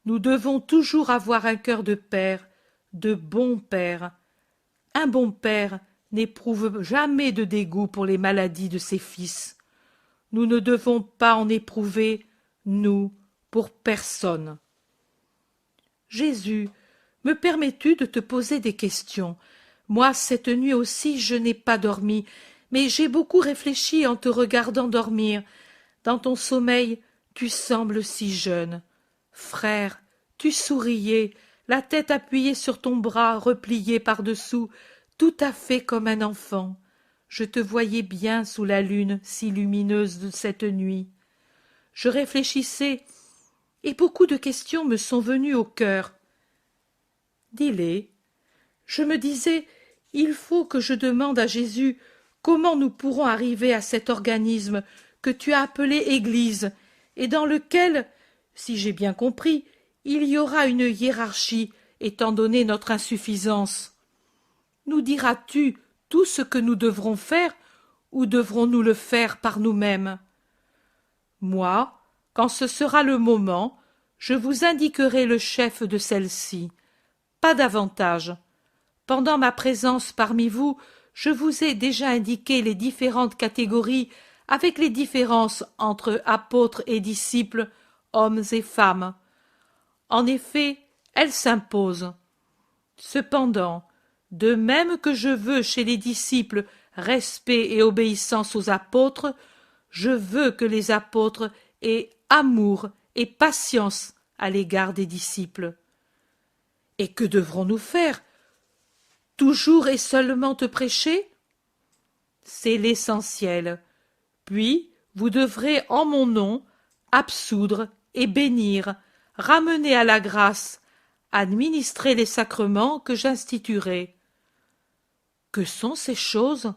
Speaker 1: Nous devons toujours avoir un cœur de père, de bon père. Un bon père n'éprouve jamais de dégoût pour les maladies de ses fils. Nous ne devons pas en éprouver, nous, pour personne. Jésus, me permets-tu de te poser des questions ? Moi, cette nuit aussi, je n'ai pas dormi, mais j'ai beaucoup réfléchi en te regardant dormir. Dans ton sommeil, tu sembles si jeune. Frère, tu souriais, la tête appuyée sur ton bras, repliée par-dessous, tout à fait comme un enfant. Je te voyais bien sous la lune si lumineuse de cette nuit. Je réfléchissais, et beaucoup de questions me sont venues au cœur. Dis-les. Je me disais, il faut que je demande à Jésus comment nous pourrons arriver à cet organisme que tu as appelé Église, et dans lequel, si j'ai bien compris, il y aura une hiérarchie, étant donné notre insuffisance. Nous diras-tu tout ce que nous devrons faire, ou devrons-nous le faire par nous-mêmes ? Moi, quand ce sera le moment, je vous indiquerai le chef de celle-ci. Pas davantage. Pendant ma présence parmi vous, je vous ai déjà indiqué les différentes catégories avec les différences entre apôtres et disciples, hommes et femmes. En effet, elles s'imposent. Cependant, de même que je veux chez les disciples respect et obéissance aux apôtres, je veux que les apôtres aient amour et patience à l'égard des disciples. Et que devrons-nous faire? Toujours et seulement te prêcher? C'est l'essentiel. Puis vous devrez en mon nom absoudre et bénir, ramener à la grâce, administrer les sacrements que j'instituerai. Que sont ces choses?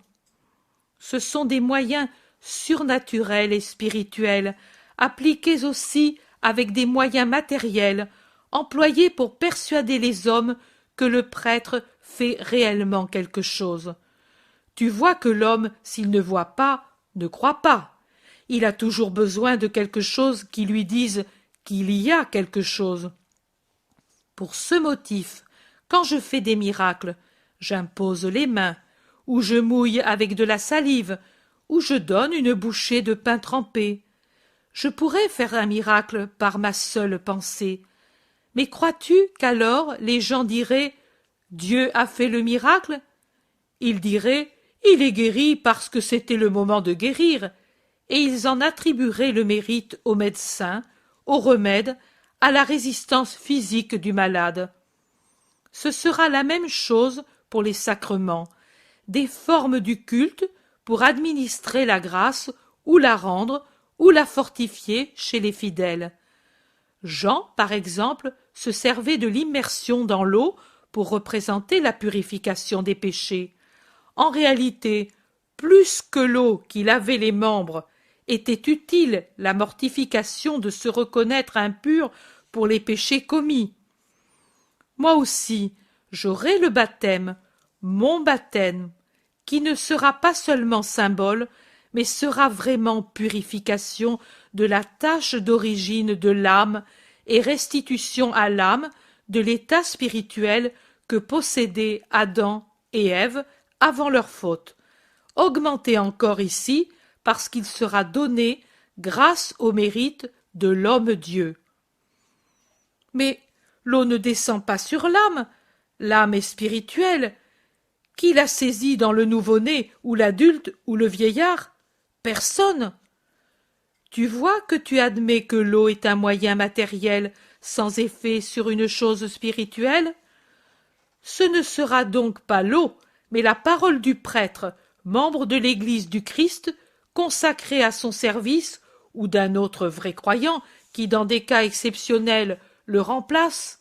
Speaker 1: Ce sont des moyens surnaturels et spirituels, appliqués aussi avec des moyens matériels, employés pour persuader les hommes que le prêtre fait réellement quelque chose. Tu vois que l'homme, s'il ne voit pas, ne croit pas. Il a toujours besoin de quelque chose qui lui dise qu'il y a quelque chose. Pour ce motif, quand je fais des miracles, j'impose les mains, ou je mouille avec de la salive, ou je donne une bouchée de pain trempé. Je pourrais faire un miracle par ma seule pensée. Mais crois-tu qu'alors les gens diraient « Dieu a fait le miracle ?» Ils diraient « Il est guéri parce que c'était le moment de guérir », et ils en attribueraient le mérite au médecin, au remède, à la résistance physique du malade. Ce sera la même chose pour les sacrements, des formes du culte pour administrer la grâce ou la rendre ou la fortifier chez les fidèles. Jean, par exemple, se servait de l'immersion dans l'eau pour représenter la purification des péchés. En réalité, plus que l'eau qui lavait les membres, était utile la mortification de se reconnaître impur pour les péchés commis. Moi aussi, j'aurai le baptême, mon baptême, qui ne sera pas seulement symbole, mais sera vraiment purification de la tache d'origine de l'âme et restitution à l'âme de l'état spirituel que possédaient Adam et Ève avant leur faute, augmenté encore ici parce qu'il sera donné grâce au mérite de l'homme-dieu. Mais l'eau ne descend pas sur l'âme est spirituelle. Qui la saisit dans le nouveau-né ou l'adulte ou le vieillard? Personne. Tu vois que tu admets que l'eau est un moyen matériel sans effet sur une chose spirituelle? Ce ne sera donc pas l'eau, mais la parole du prêtre, membre de l'Église du Christ, consacré à son service, ou d'un autre vrai croyant, qui dans des cas exceptionnels le remplace,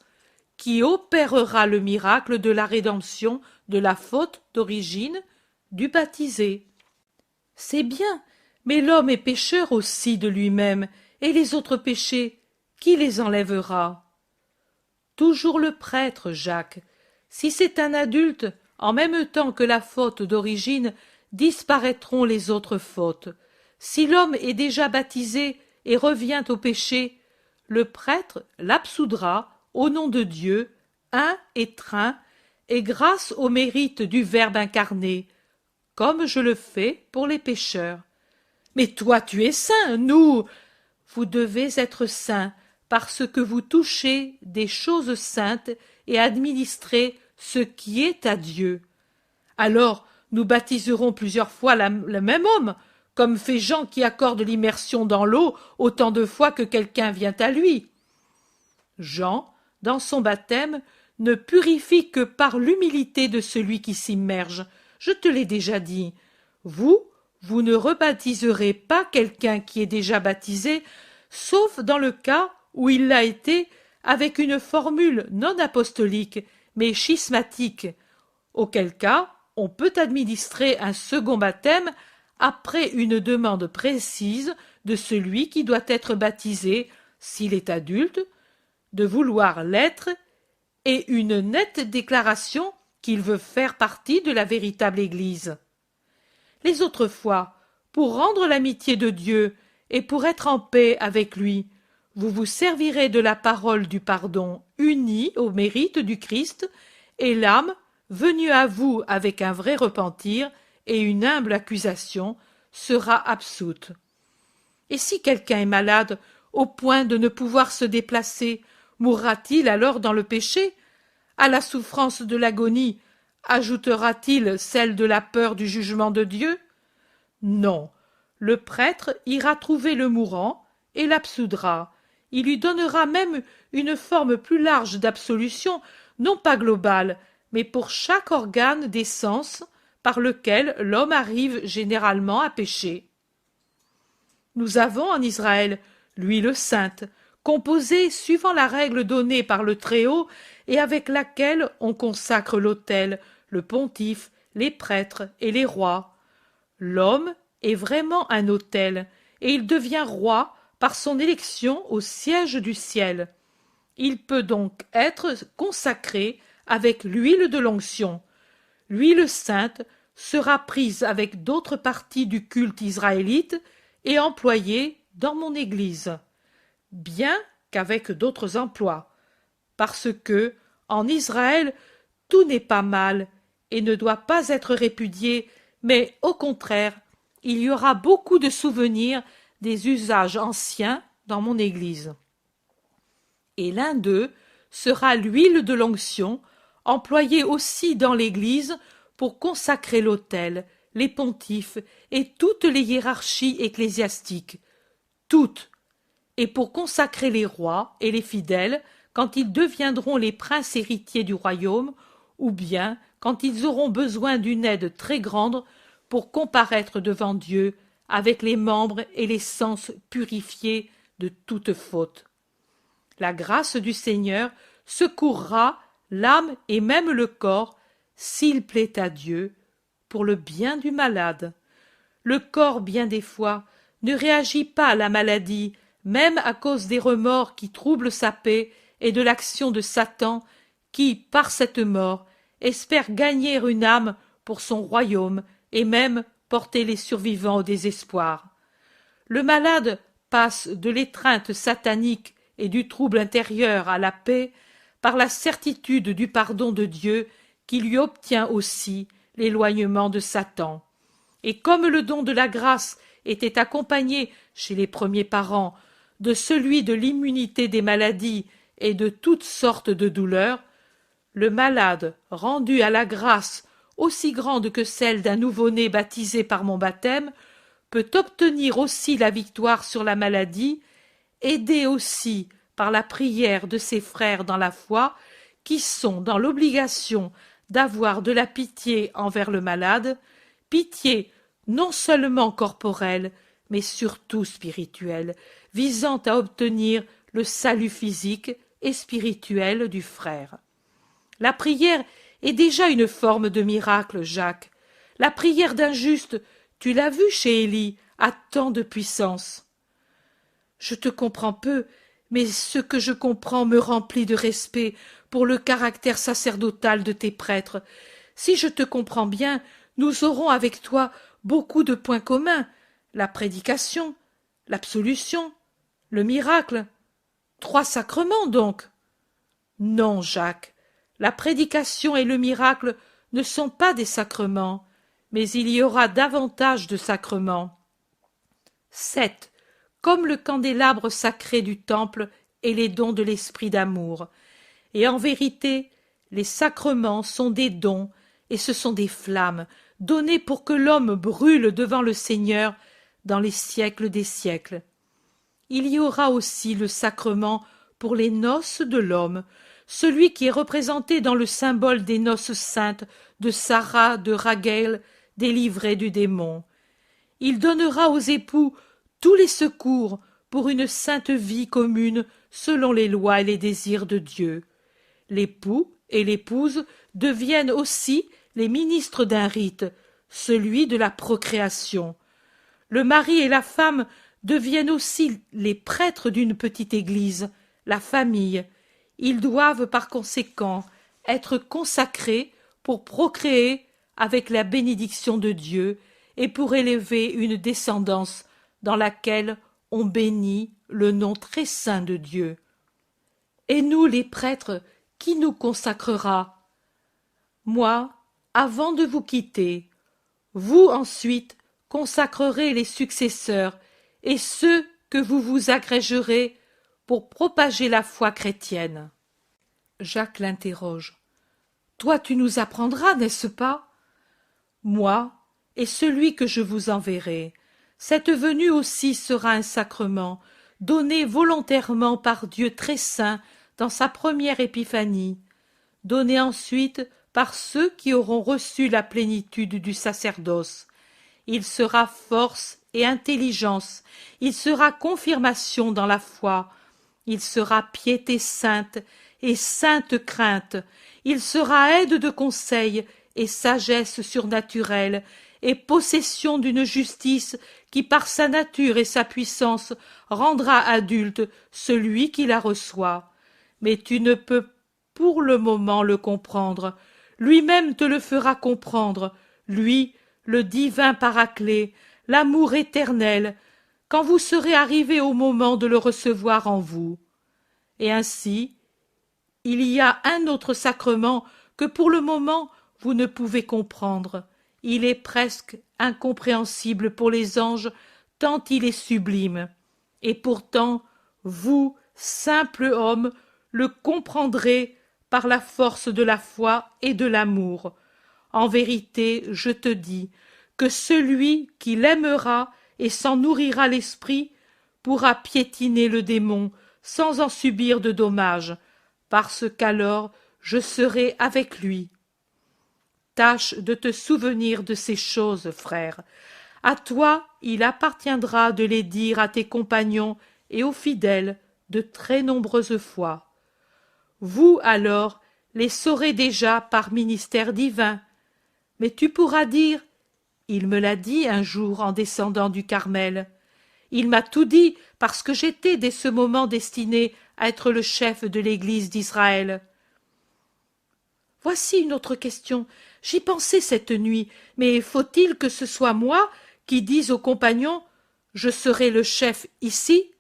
Speaker 1: qui opérera le miracle de la rédemption de la faute d'origine du baptisé. C'est bien, mais l'homme est pécheur aussi de lui-même, et les autres péchés, qui les enlèvera? Toujours le prêtre, Jacques. Si c'est un adulte, en même temps que la faute d'origine, disparaîtront les autres fautes. Si l'homme est déjà baptisé et revient au péché, le prêtre l'absoudra au nom de Dieu, un et trin, et grâce au mérite du Verbe incarné, comme je le fais pour les pécheurs. Mais toi tu es saint, nous, vous devez être saints, parce que vous touchez des choses saintes et administrez ce qui est à Dieu. Alors nous baptiserons plusieurs fois le même homme, comme fait Jean qui accorde l'immersion dans l'eau autant de fois que quelqu'un vient à lui. Jean, dans son baptême, ne purifie que par l'humilité de celui qui s'immerge. Je te l'ai déjà dit. Vous ne rebaptiserez pas quelqu'un qui est déjà baptisé, sauf dans le cas où il l'a été avec une formule non apostolique, mais schismatique, auquel cas on peut administrer un second baptême après une demande précise de celui qui doit être baptisé, s'il est adulte, de vouloir l'être, et une nette déclaration qu'il veut faire partie de la véritable Église. Les autres fois, pour rendre l'amitié de Dieu et pour être en paix avec lui, vous vous servirez de la parole du pardon unie au mérite du Christ, et l'âme, venue à vous avec un vrai repentir et une humble accusation, sera absoute. Et si quelqu'un est malade au point de ne pouvoir se déplacer, mourra-t-il alors dans le péché? À la souffrance de l'agonie, ajoutera-t-il celle de la peur du jugement de Dieu? Non, le prêtre ira trouver le mourant et l'absoudra. Il lui donnera même une forme plus large d'absolution, non pas globale, mais pour chaque organe des sens par lequel l'homme arrive généralement à pécher. Nous avons en Israël l'huile sainte, composée suivant la règle donnée par le Très-Haut et avec laquelle on consacre l'autel, le pontife, les prêtres et les rois. L'homme est vraiment un autel, et il devient roi par son élection au siège du ciel. Il peut donc être consacré avec l'huile de l'onction. L'huile sainte sera prise avec d'autres parties du culte israélite et employée dans mon Église, bien qu'avec d'autres emplois, parce que, en Israël, tout n'est pas mal et ne doit pas être répudié, mais au contraire, il y aura beaucoup de souvenirs des usages anciens dans mon Église. Et l'un d'eux sera l'huile de l'onction, employée aussi dans l'Église pour consacrer l'autel, les pontifes et toutes les hiérarchies ecclésiastiques, toutes, et pour consacrer les rois et les fidèles quand ils deviendront les princes héritiers du royaume, ou bien quand ils auront besoin d'une aide très grande pour comparaître devant Dieu avec les membres et les sens purifiés de toute faute. La grâce du Seigneur secourra l'âme et même le corps, s'il plaît à Dieu, pour le bien du malade. Le corps, bien des fois, ne réagit pas à la maladie, même à cause des remords qui troublent sa paix et de l'action de Satan, qui, par cette mort, espère gagner une âme pour son royaume et même porter les survivants au désespoir. Le malade passe de l'étreinte satanique et du trouble intérieur à la paix par la certitude du pardon de Dieu qui lui obtient aussi l'éloignement de Satan. Et comme le don de la grâce était accompagné chez les premiers parents de celui de l'immunité des maladies et de toutes sortes de douleurs, le malade rendu à la grâce aussi grande que celle d'un nouveau-né baptisé par mon baptême peut obtenir aussi la victoire sur la maladie, aidé aussi par la prière de ses frères dans la foi, qui sont dans l'obligation d'avoir de la pitié envers le malade, pitié non seulement corporelle, mais surtout spirituelle, visant à obtenir le salut physique et spirituel du frère. La prière est déjà une forme de miracle, Jacques. La prière d'un juste, tu l'as vu chez Élie, a tant de puissance. Je te comprends peu, mais ce que je comprends me remplit de respect pour le caractère sacerdotal de tes prêtres. Si je te comprends bien, nous aurons avec toi beaucoup de points communs, la prédication, l'absolution, le miracle. 3 sacrements, donc. Non, Jacques, la prédication et le miracle ne sont pas des sacrements, mais il y aura davantage de sacrements. 7. Comme le candélabre sacré du temple et les dons de l'esprit d'amour. Et en vérité, les sacrements sont des dons, et ce sont des flammes, données pour que l'homme brûle devant le Seigneur dans les siècles des siècles. Il y aura aussi le sacrement pour les noces de l'homme, celui qui est représenté dans le symbole des noces saintes de Sarah, de Raguel, délivrée du démon. Il donnera aux époux tous les secours pour une sainte vie commune selon les lois et les désirs de Dieu. L'époux et l'épouse deviennent aussi les ministres d'un rite, celui de la procréation. Le mari et la femme deviennent aussi les prêtres d'une petite église, la famille. Ils doivent par conséquent être consacrés pour procréer avec la bénédiction de Dieu et pour élever une descendance dans laquelle on bénit le nom très saint de Dieu. Et nous, les prêtres, qui nous consacrera? Moi, avant de vous quitter, vous ensuite consacrerez les successeurs et ceux que vous vous agrégerez pour propager la foi chrétienne. Jacques l'interroge. Toi, tu nous apprendras, n'est-ce pas? Moi, et celui que je vous enverrai. Cette venue aussi sera un sacrement, donnée volontairement par Dieu très saint dans sa première épiphanie, donnée ensuite par ceux qui auront reçu la plénitude du sacerdoce. Il sera force et intelligence, il sera confirmation dans la foi, il sera piété sainte et sainte crainte, il sera aide de conseil et sagesse surnaturelle, et possession d'une justice qui par sa nature et sa puissance rendra adulte celui qui la reçoit. Mais tu ne peux pour le moment le comprendre, lui-même te le fera comprendre, lui, le divin Paraclet, l'amour éternel, quand vous serez arrivé au moment de le recevoir en vous. Et ainsi, il y a un autre sacrement que pour le moment vous ne pouvez comprendre. Il est presque incompréhensible pour les anges, tant il est sublime. Et pourtant, vous, simple homme, le comprendrez par la force de la foi et de l'amour. En vérité, je te dis que celui qui l'aimera et s'en nourrira l'esprit pourra piétiner le démon sans en subir de dommages, parce qu'alors je serai avec lui. Tâche de te souvenir de ces choses, frère. À toi, il appartiendra de les dire à tes compagnons et aux fidèles de très nombreuses fois. Vous, alors, les saurez déjà par ministère divin. Mais tu pourras dire, il me l'a dit un jour en descendant du Carmel. Il m'a tout dit parce que j'étais dès ce moment destiné à être le chef de l'Église d'Israël. Voici une autre question. J'y pensais cette nuit, mais faut-il que ce soit moi qui dise aux compagnons « Je serai le chef ici » ?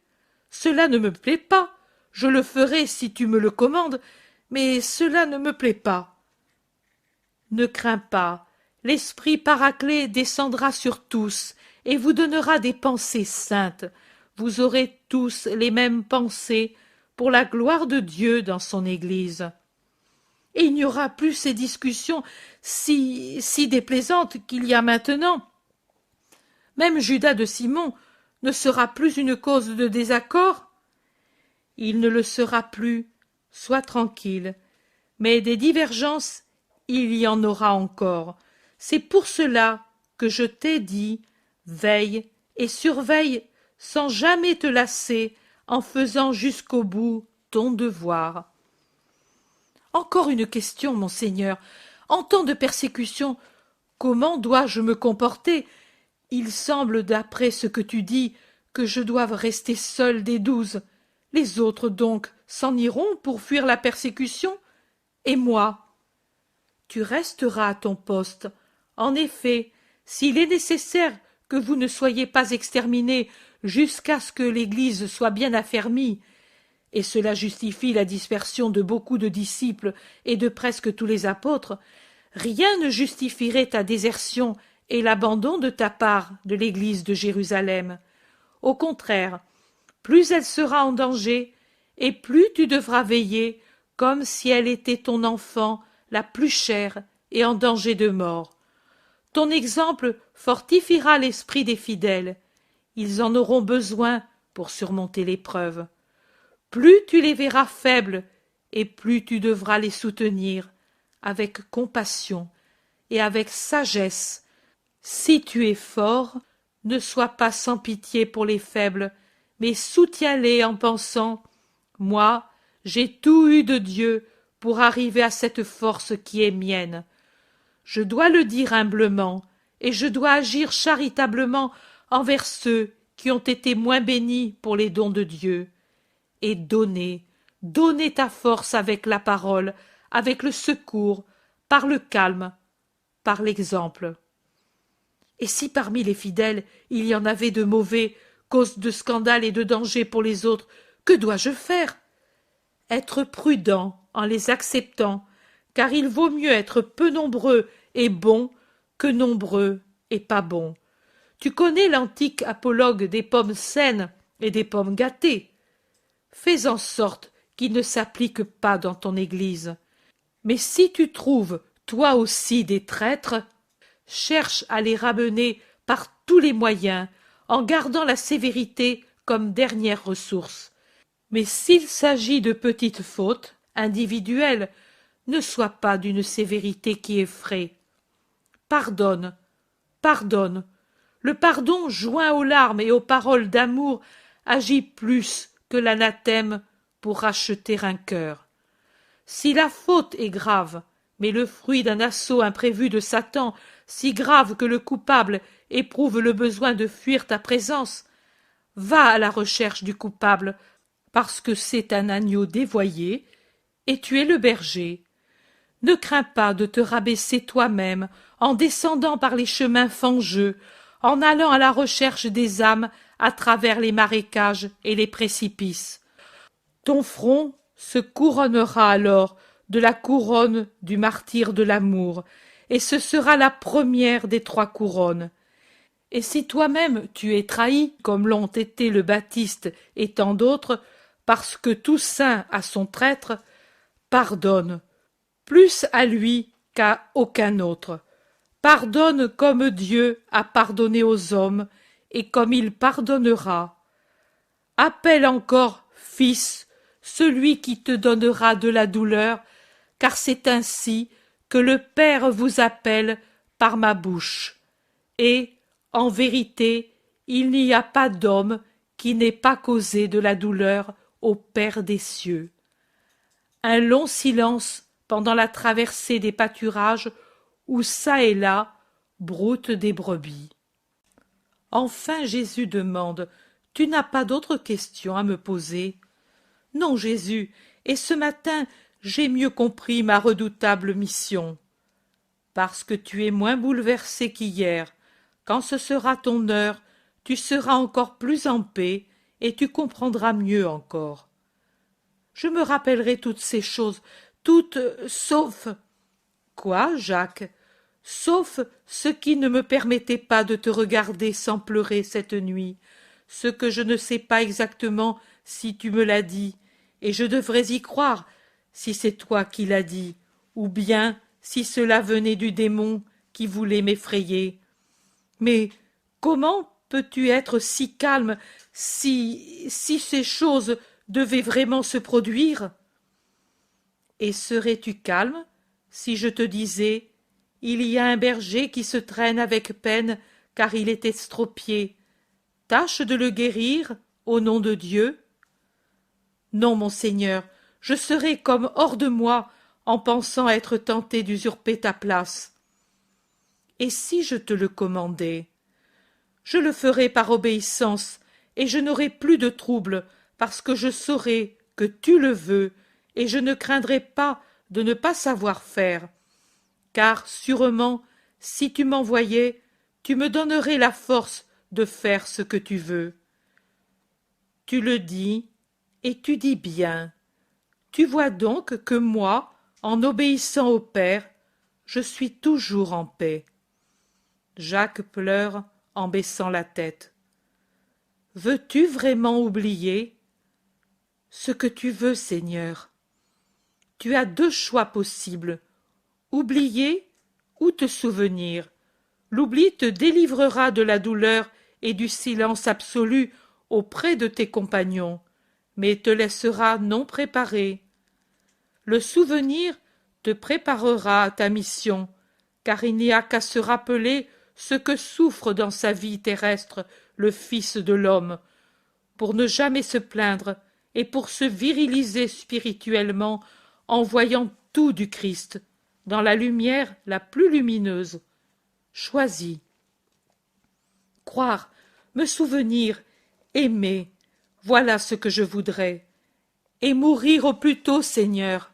Speaker 1: Cela ne me plaît pas. Je le ferai si tu me le commandes, mais cela ne me plaît pas. Ne crains pas, l'Esprit Paraclet descendra sur tous et vous donnera des pensées saintes. Vous aurez tous les mêmes pensées pour la gloire de Dieu dans son Église. Et il n'y aura plus ces discussions si déplaisantes qu'il y a maintenant. Même Judas de Simon ne sera plus une cause de désaccord. Il ne le sera plus, sois tranquille, mais des divergences, il y en aura encore. C'est pour cela que je t'ai dit, veille et surveille sans jamais te lasser en faisant jusqu'au bout ton devoir. Encore une question, monseigneur. En temps de persécution, comment dois-je me comporter? Il semble, d'après ce que tu dis, que je doive rester seul des 12. Les autres, donc, s'en iront pour fuir la persécution? Et moi? Tu resteras à ton poste. En effet, s'il est nécessaire que vous ne soyez pas exterminés jusqu'à ce que l'Église soit bien affermie, et cela justifie la dispersion de beaucoup de disciples et de presque tous les apôtres, rien ne justifierait ta désertion et l'abandon de ta part de l'Église de Jérusalem. Au contraire, plus elle sera en danger, et plus tu devras veiller, comme si elle était ton enfant la plus chère et en danger de mort. Ton exemple fortifiera l'esprit des fidèles. Ils en auront besoin pour surmonter l'épreuve. Plus tu les verras faibles, et plus tu devras les soutenir, avec compassion et avec sagesse. Si tu es fort, ne sois pas sans pitié pour les faibles, mais soutiens-les en pensant « Moi, j'ai tout eu de Dieu pour arriver à cette force qui est mienne. Je dois le dire humblement, et je dois agir charitablement envers ceux qui ont été moins bénis pour les dons de Dieu. Et donner ta force avec la parole, avec le secours, par le calme, par l'exemple. Et si parmi les fidèles il y en avait de mauvais, cause de scandale et de danger pour les autres, que dois-je faire? Être prudent en les acceptant, car il vaut mieux être peu nombreux et bons que nombreux et pas bons. Tu connais l'antique apologue des pommes saines et des pommes gâtées. Fais en sorte qu'ils ne s'appliquent pas dans ton Église. Mais si tu trouves, toi aussi, des traîtres, cherche à les ramener par tous les moyens, en gardant la sévérité comme dernière ressource. Mais s'il s'agit de petites fautes, individuelles, ne sois pas d'une sévérité qui effraie. Pardonne, pardonne. Le pardon, joint aux larmes et aux paroles d'amour, agit plus que l'anathème pour racheter un cœur. Si la faute est grave, mais le fruit d'un assaut imprévu de Satan, si grave que le coupable éprouve le besoin de fuir ta présence, va à la recherche du coupable, parce que c'est un agneau dévoyé, et tu es le berger. Ne crains pas de te rabaisser toi-même en descendant par les chemins fangeux, en allant à la recherche des âmes à travers les marécages et les précipices. Ton front se couronnera alors de la couronne du martyr de l'amour, et ce sera la première des 3 couronnes. Et si toi-même tu es trahi, comme l'ont été le Baptiste et tant d'autres, parce que tout saint a son traître, pardonne, plus à lui qu'à aucun autre. Pardonne comme Dieu a pardonné aux hommes, et comme il pardonnera. Appelle encore Fils celui qui te donnera de la douleur, car c'est ainsi que le Père vous appelle par ma bouche. Et, en vérité, il n'y a pas d'homme qui n'ait pas causé de la douleur au Père des cieux. Un long silence pendant la traversée des pâturages où çà et là broutent des brebis. Enfin Jésus demande: tu n'as pas d'autres questions à me poser? Non, Jésus, et ce matin j'ai mieux compris ma redoutable mission. Parce que tu es moins bouleversé qu'hier. Quand ce sera ton heure, tu seras encore plus en paix, et tu comprendras mieux encore. Je me rappellerai toutes ces choses, toutes sauf... Quoi, Jacques? Sauf ce qui ne me permettait pas de te regarder sans pleurer cette nuit, ce que je ne sais pas exactement si tu me l'as dit, et je devrais y croire si c'est toi qui l'as dit, ou bien si cela venait du démon qui voulait m'effrayer. Mais comment peux-tu être si calme si ces choses devaient vraiment se produire? Et serais-tu calme si je te disais: il y a un berger qui se traîne avec peine car il est estropié, tâche de le guérir au nom de Dieu? Non, mon Seigneur, je serais comme hors de moi en pensant être tenté d'usurper ta place. Et si je te le commandais? Je le ferais par obéissance, et je n'aurais plus de trouble, parce que je saurais que tu le veux, et je ne craindrais pas de ne pas savoir faire. Car, sûrement, si tu m'envoyais, tu me donnerais la force de faire ce que tu veux. Tu le dis, et tu dis bien. Tu vois donc que moi, en obéissant au Père, je suis toujours en paix. Jacques pleure en baissant la tête. Veux-tu vraiment oublier? Ce que tu veux, Seigneur. Tu as 2 choix possibles, oublier ou te souvenir. L'oubli te délivrera de la douleur et du silence absolu auprès de tes compagnons, mais te laissera non préparé. Le souvenir te préparera à ta mission, car il n'y a qu'à se rappeler ce que souffre dans sa vie terrestre le Fils de l'homme, pour ne jamais se plaindre et pour se viriliser spirituellement en voyant tout du Christ, dans la lumière la plus lumineuse. Choisis. Croire, me souvenir, aimer, voilà ce que je voudrais. Et mourir au plus tôt, Seigneur.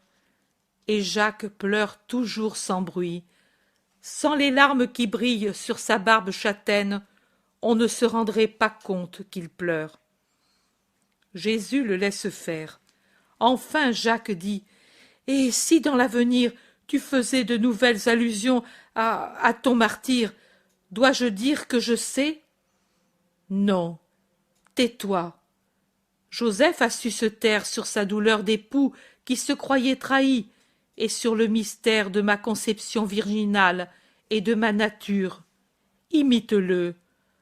Speaker 1: Et Jacques pleure toujours sans bruit. Sans les larmes qui brillent sur sa barbe châtaine, on ne se rendrait pas compte qu'il pleure. Jésus le laisse faire. Enfin Jacques dit: et si dans l'avenir tu faisais de nouvelles allusions à ton martyr, dois-je dire que je sais? Non, tais-toi. Joseph a su se taire sur sa douleur d'époux qui se croyait trahi, et sur le mystère de ma conception virginale et de ma nature. Imite-le.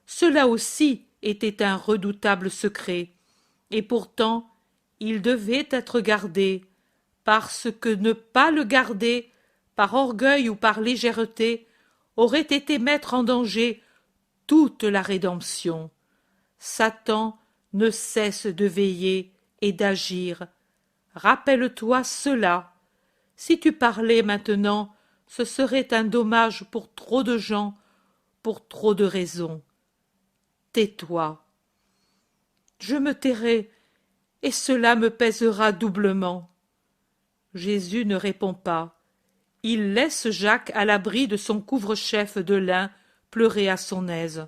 Speaker 1: Cela aussi était un redoutable secret, et pourtant il devait être gardé, parce que ne pas le garder, par orgueil ou par légèreté, aurait été mettre en danger toute la rédemption. Satan ne cesse de veiller et d'agir. Rappelle-toi cela. Si tu parlais maintenant, ce serait un dommage pour trop de gens, pour trop de raisons. Tais-toi. Je me tairai, et cela me pèsera doublement. Jésus ne répond pas. Il laisse Jacques à l'abri de son couvre-chef de lin pleurer à son aise.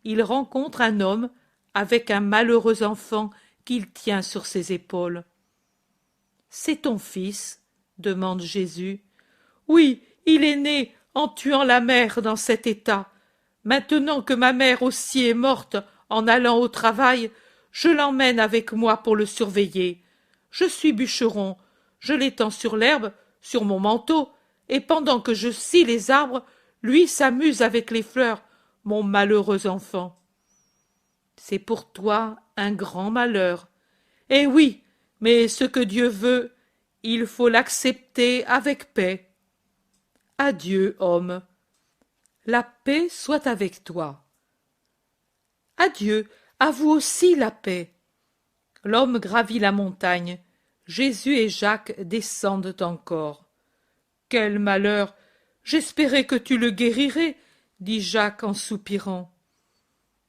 Speaker 1: Il rencontre un homme avec un malheureux enfant qu'il tient sur ses épaules. « C'est ton fils ?» demande Jésus. « Oui, il est né en tuant la mère dans cet état. Maintenant que ma mère aussi est morte en allant au travail, je l'emmène avec moi pour le surveiller. Je suis bûcheron, je l'étends sur l'herbe, sur mon manteau, et pendant que je scie les arbres, lui s'amuse avec les fleurs, mon malheureux enfant. C'est pour toi un grand malheur. Eh oui, mais ce que Dieu veut, il faut l'accepter avec paix. Adieu, homme. La paix soit avec toi. Adieu, à vous aussi la paix. L'homme gravit la montagne. Jésus et Jacques descendent encore. Quel malheur! J'espérais que tu le guérirais, dit Jacques en soupirant.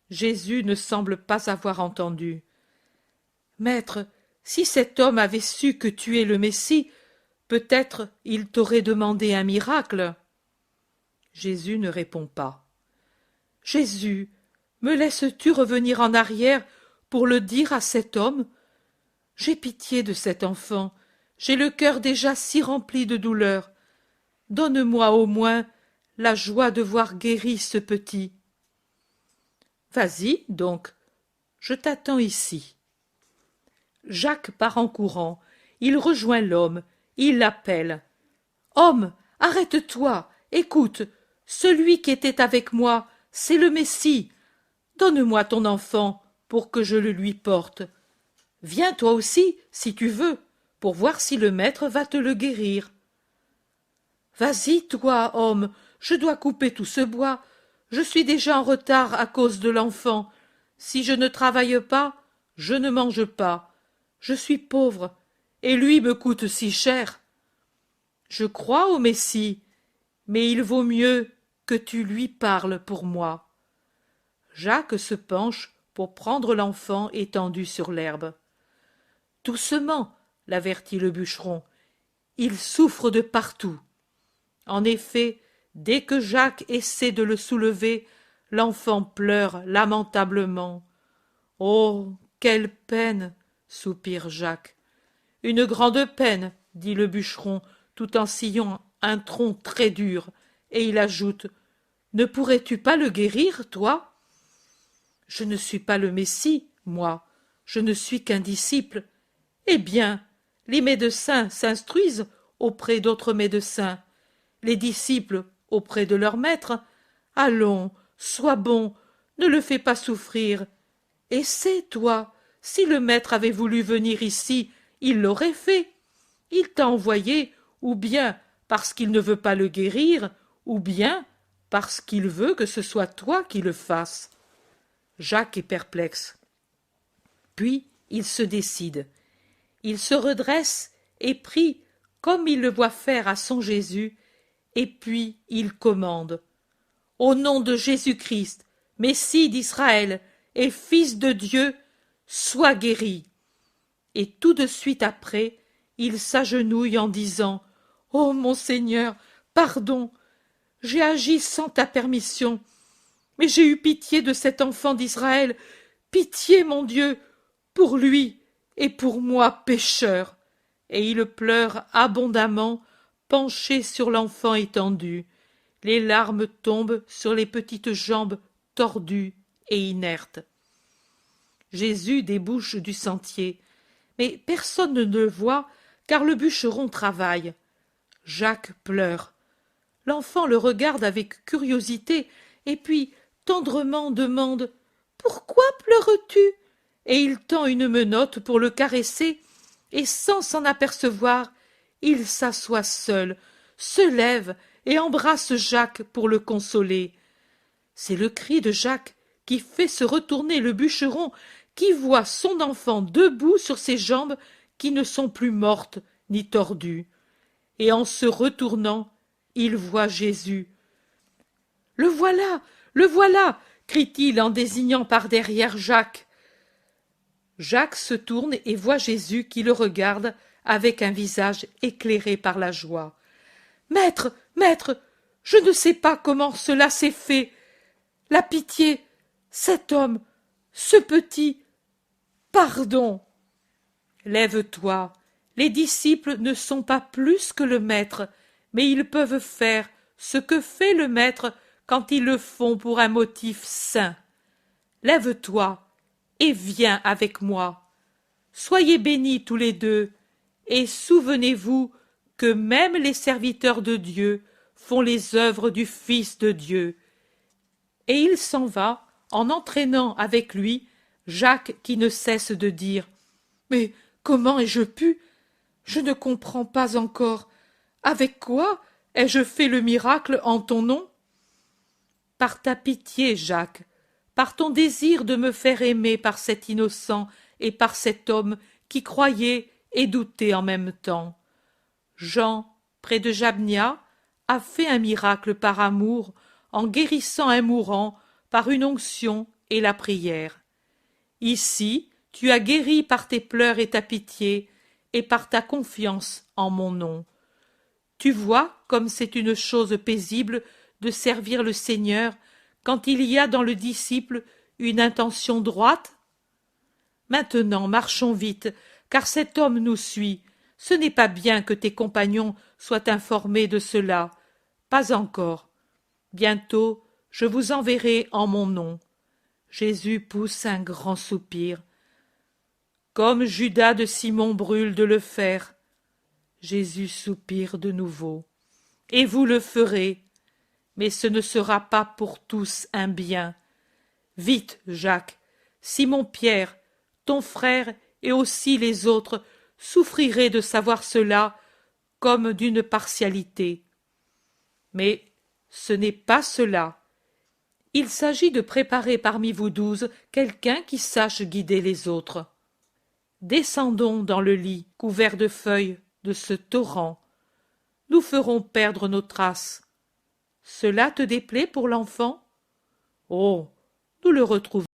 Speaker 1: Jésus ne semble pas avoir entendu. Maître, si cet homme avait su que tu es le Messie, peut-être il t'aurait demandé un miracle. Jésus ne répond pas. Jésus, me laisses-tu revenir en arrière pour le dire à cet homme? J'ai pitié de cet enfant, j'ai le cœur déjà si rempli de douleur. Donne-moi au moins la joie de voir guéri ce petit. Vas-y, donc, je t'attends ici. Jacques part en courant, il rejoint l'homme, il l'appelle. Homme, arrête-toi, écoute, celui qui était avec moi, c'est le Messie. Donne-moi ton enfant pour que je le lui porte. Viens toi aussi, si tu veux, pour voir si le maître va te le guérir. Vas-y, toi, homme, je dois couper tout ce bois. Je suis déjà en retard à cause de l'enfant. Si je ne travaille pas, je ne mange pas. Je suis pauvre, et lui me coûte si cher. Je crois au Messie, mais il vaut mieux que tu lui parles pour moi. Jacques se penche pour prendre l'enfant étendu sur l'herbe. Doucement, l'avertit le bûcheron, il souffre de partout. En effet, dès que Jacques essaie de le soulever, l'enfant pleure lamentablement. Oh, quelle peine! Soupire Jacques. Une grande peine, dit le bûcheron, tout en sciant un tronc très dur, et il ajoute. Ne pourrais-tu pas le guérir, toi? Je ne suis pas le Messie, moi, je ne suis qu'un disciple. Eh bien, les médecins s'instruisent auprès d'autres médecins, les disciples auprès de leur maître. Allons, sois bon, ne le fais pas souffrir. Essaie, toi, si le maître avait voulu venir ici, il l'aurait fait. Il t'a envoyé, ou bien parce qu'il ne veut pas le guérir, ou bien parce qu'il veut que ce soit toi qui le fasses. Jacques est perplexe. Puis il se décide. Il se redresse et prie comme il le voit faire à son Jésus, et puis il commande. Au nom de Jésus-Christ, Messie d'Israël et Fils de Dieu, sois guéri. Et tout de suite après, il s'agenouille en disant. Ô mon Seigneur, pardon, j'ai agi sans ta permission, mais j'ai eu pitié de cet enfant d'Israël, pitié, mon Dieu, pour lui et pour moi pécheur. Et il pleure abondamment, penché sur l'enfant étendu. Les larmes tombent sur les petites jambes tordues et inertes. Jésus débouche du sentier, mais personne ne le voit car le bûcheron travaille. Jacques pleure. L'enfant le regarde avec curiosité et puis tendrement demande Pourquoi pleures-tu? Et il tend une menotte pour le caresser, et sans s'en apercevoir, il s'assoit seul, se lève et embrasse Jacques pour le consoler. C'est le cri de Jacques qui fait se retourner le bûcheron, qui voit son enfant debout sur ses jambes qui ne sont plus mortes ni tordues. Et en se retournant, il voit Jésus. Le voilà, le voilà, crie-t-il en désignant par derrière Jacques. Jacques se tourne et voit Jésus qui le regarde avec un visage éclairé par la joie. Maître, maître, je ne sais pas comment cela s'est fait. La pitié, cet homme, ce petit, pardon. Lève-toi, les disciples ne sont pas plus que le maître, mais ils peuvent faire ce que fait le maître quand ils le font pour un motif saint. Lève-toi et viens avec moi. Soyez bénis tous les deux, et souvenez-vous que même les serviteurs de Dieu font les œuvres du Fils de Dieu. Et il s'en va, en entraînant avec lui Jacques qui ne cesse de dire « Mais comment ai-je pu? Je ne comprends pas encore. Avec quoi ai-je fait le miracle en ton nom? » Par ta pitié, Jacques, par ton désir de me faire aimer par cet innocent et par cet homme qui croyait et doutait en même temps. Jean, près de Jamnia, a fait un miracle par amour en guérissant un mourant par une onction et la prière. Ici, tu as guéri par tes pleurs et ta pitié, et par ta confiance en mon nom. Tu vois comme c'est une chose paisible de servir le Seigneur quand il y a dans le disciple une intention droite? Maintenant marchons vite, car cet homme nous suit. Ce n'est pas bien que tes compagnons soient informés de cela. Pas encore. Bientôt je vous enverrai en mon nom. Jésus pousse un grand soupir. Comme Judas de Simon brûle de le faire. Jésus soupire de nouveau. Et vous le ferez, mais ce ne sera pas pour tous un bien. Vite, Jacques, Simon-Pierre, ton frère et aussi les autres souffriraient de savoir cela comme d'une partialité. Mais ce n'est pas cela. Il s'agit de préparer parmi vous 12 quelqu'un qui sache guider les autres. Descendons dans le lit couvert de feuilles de ce torrent. Nous ferons perdre nos traces. Cela te déplaît pour l'enfant? Oh, nous le retrouverons.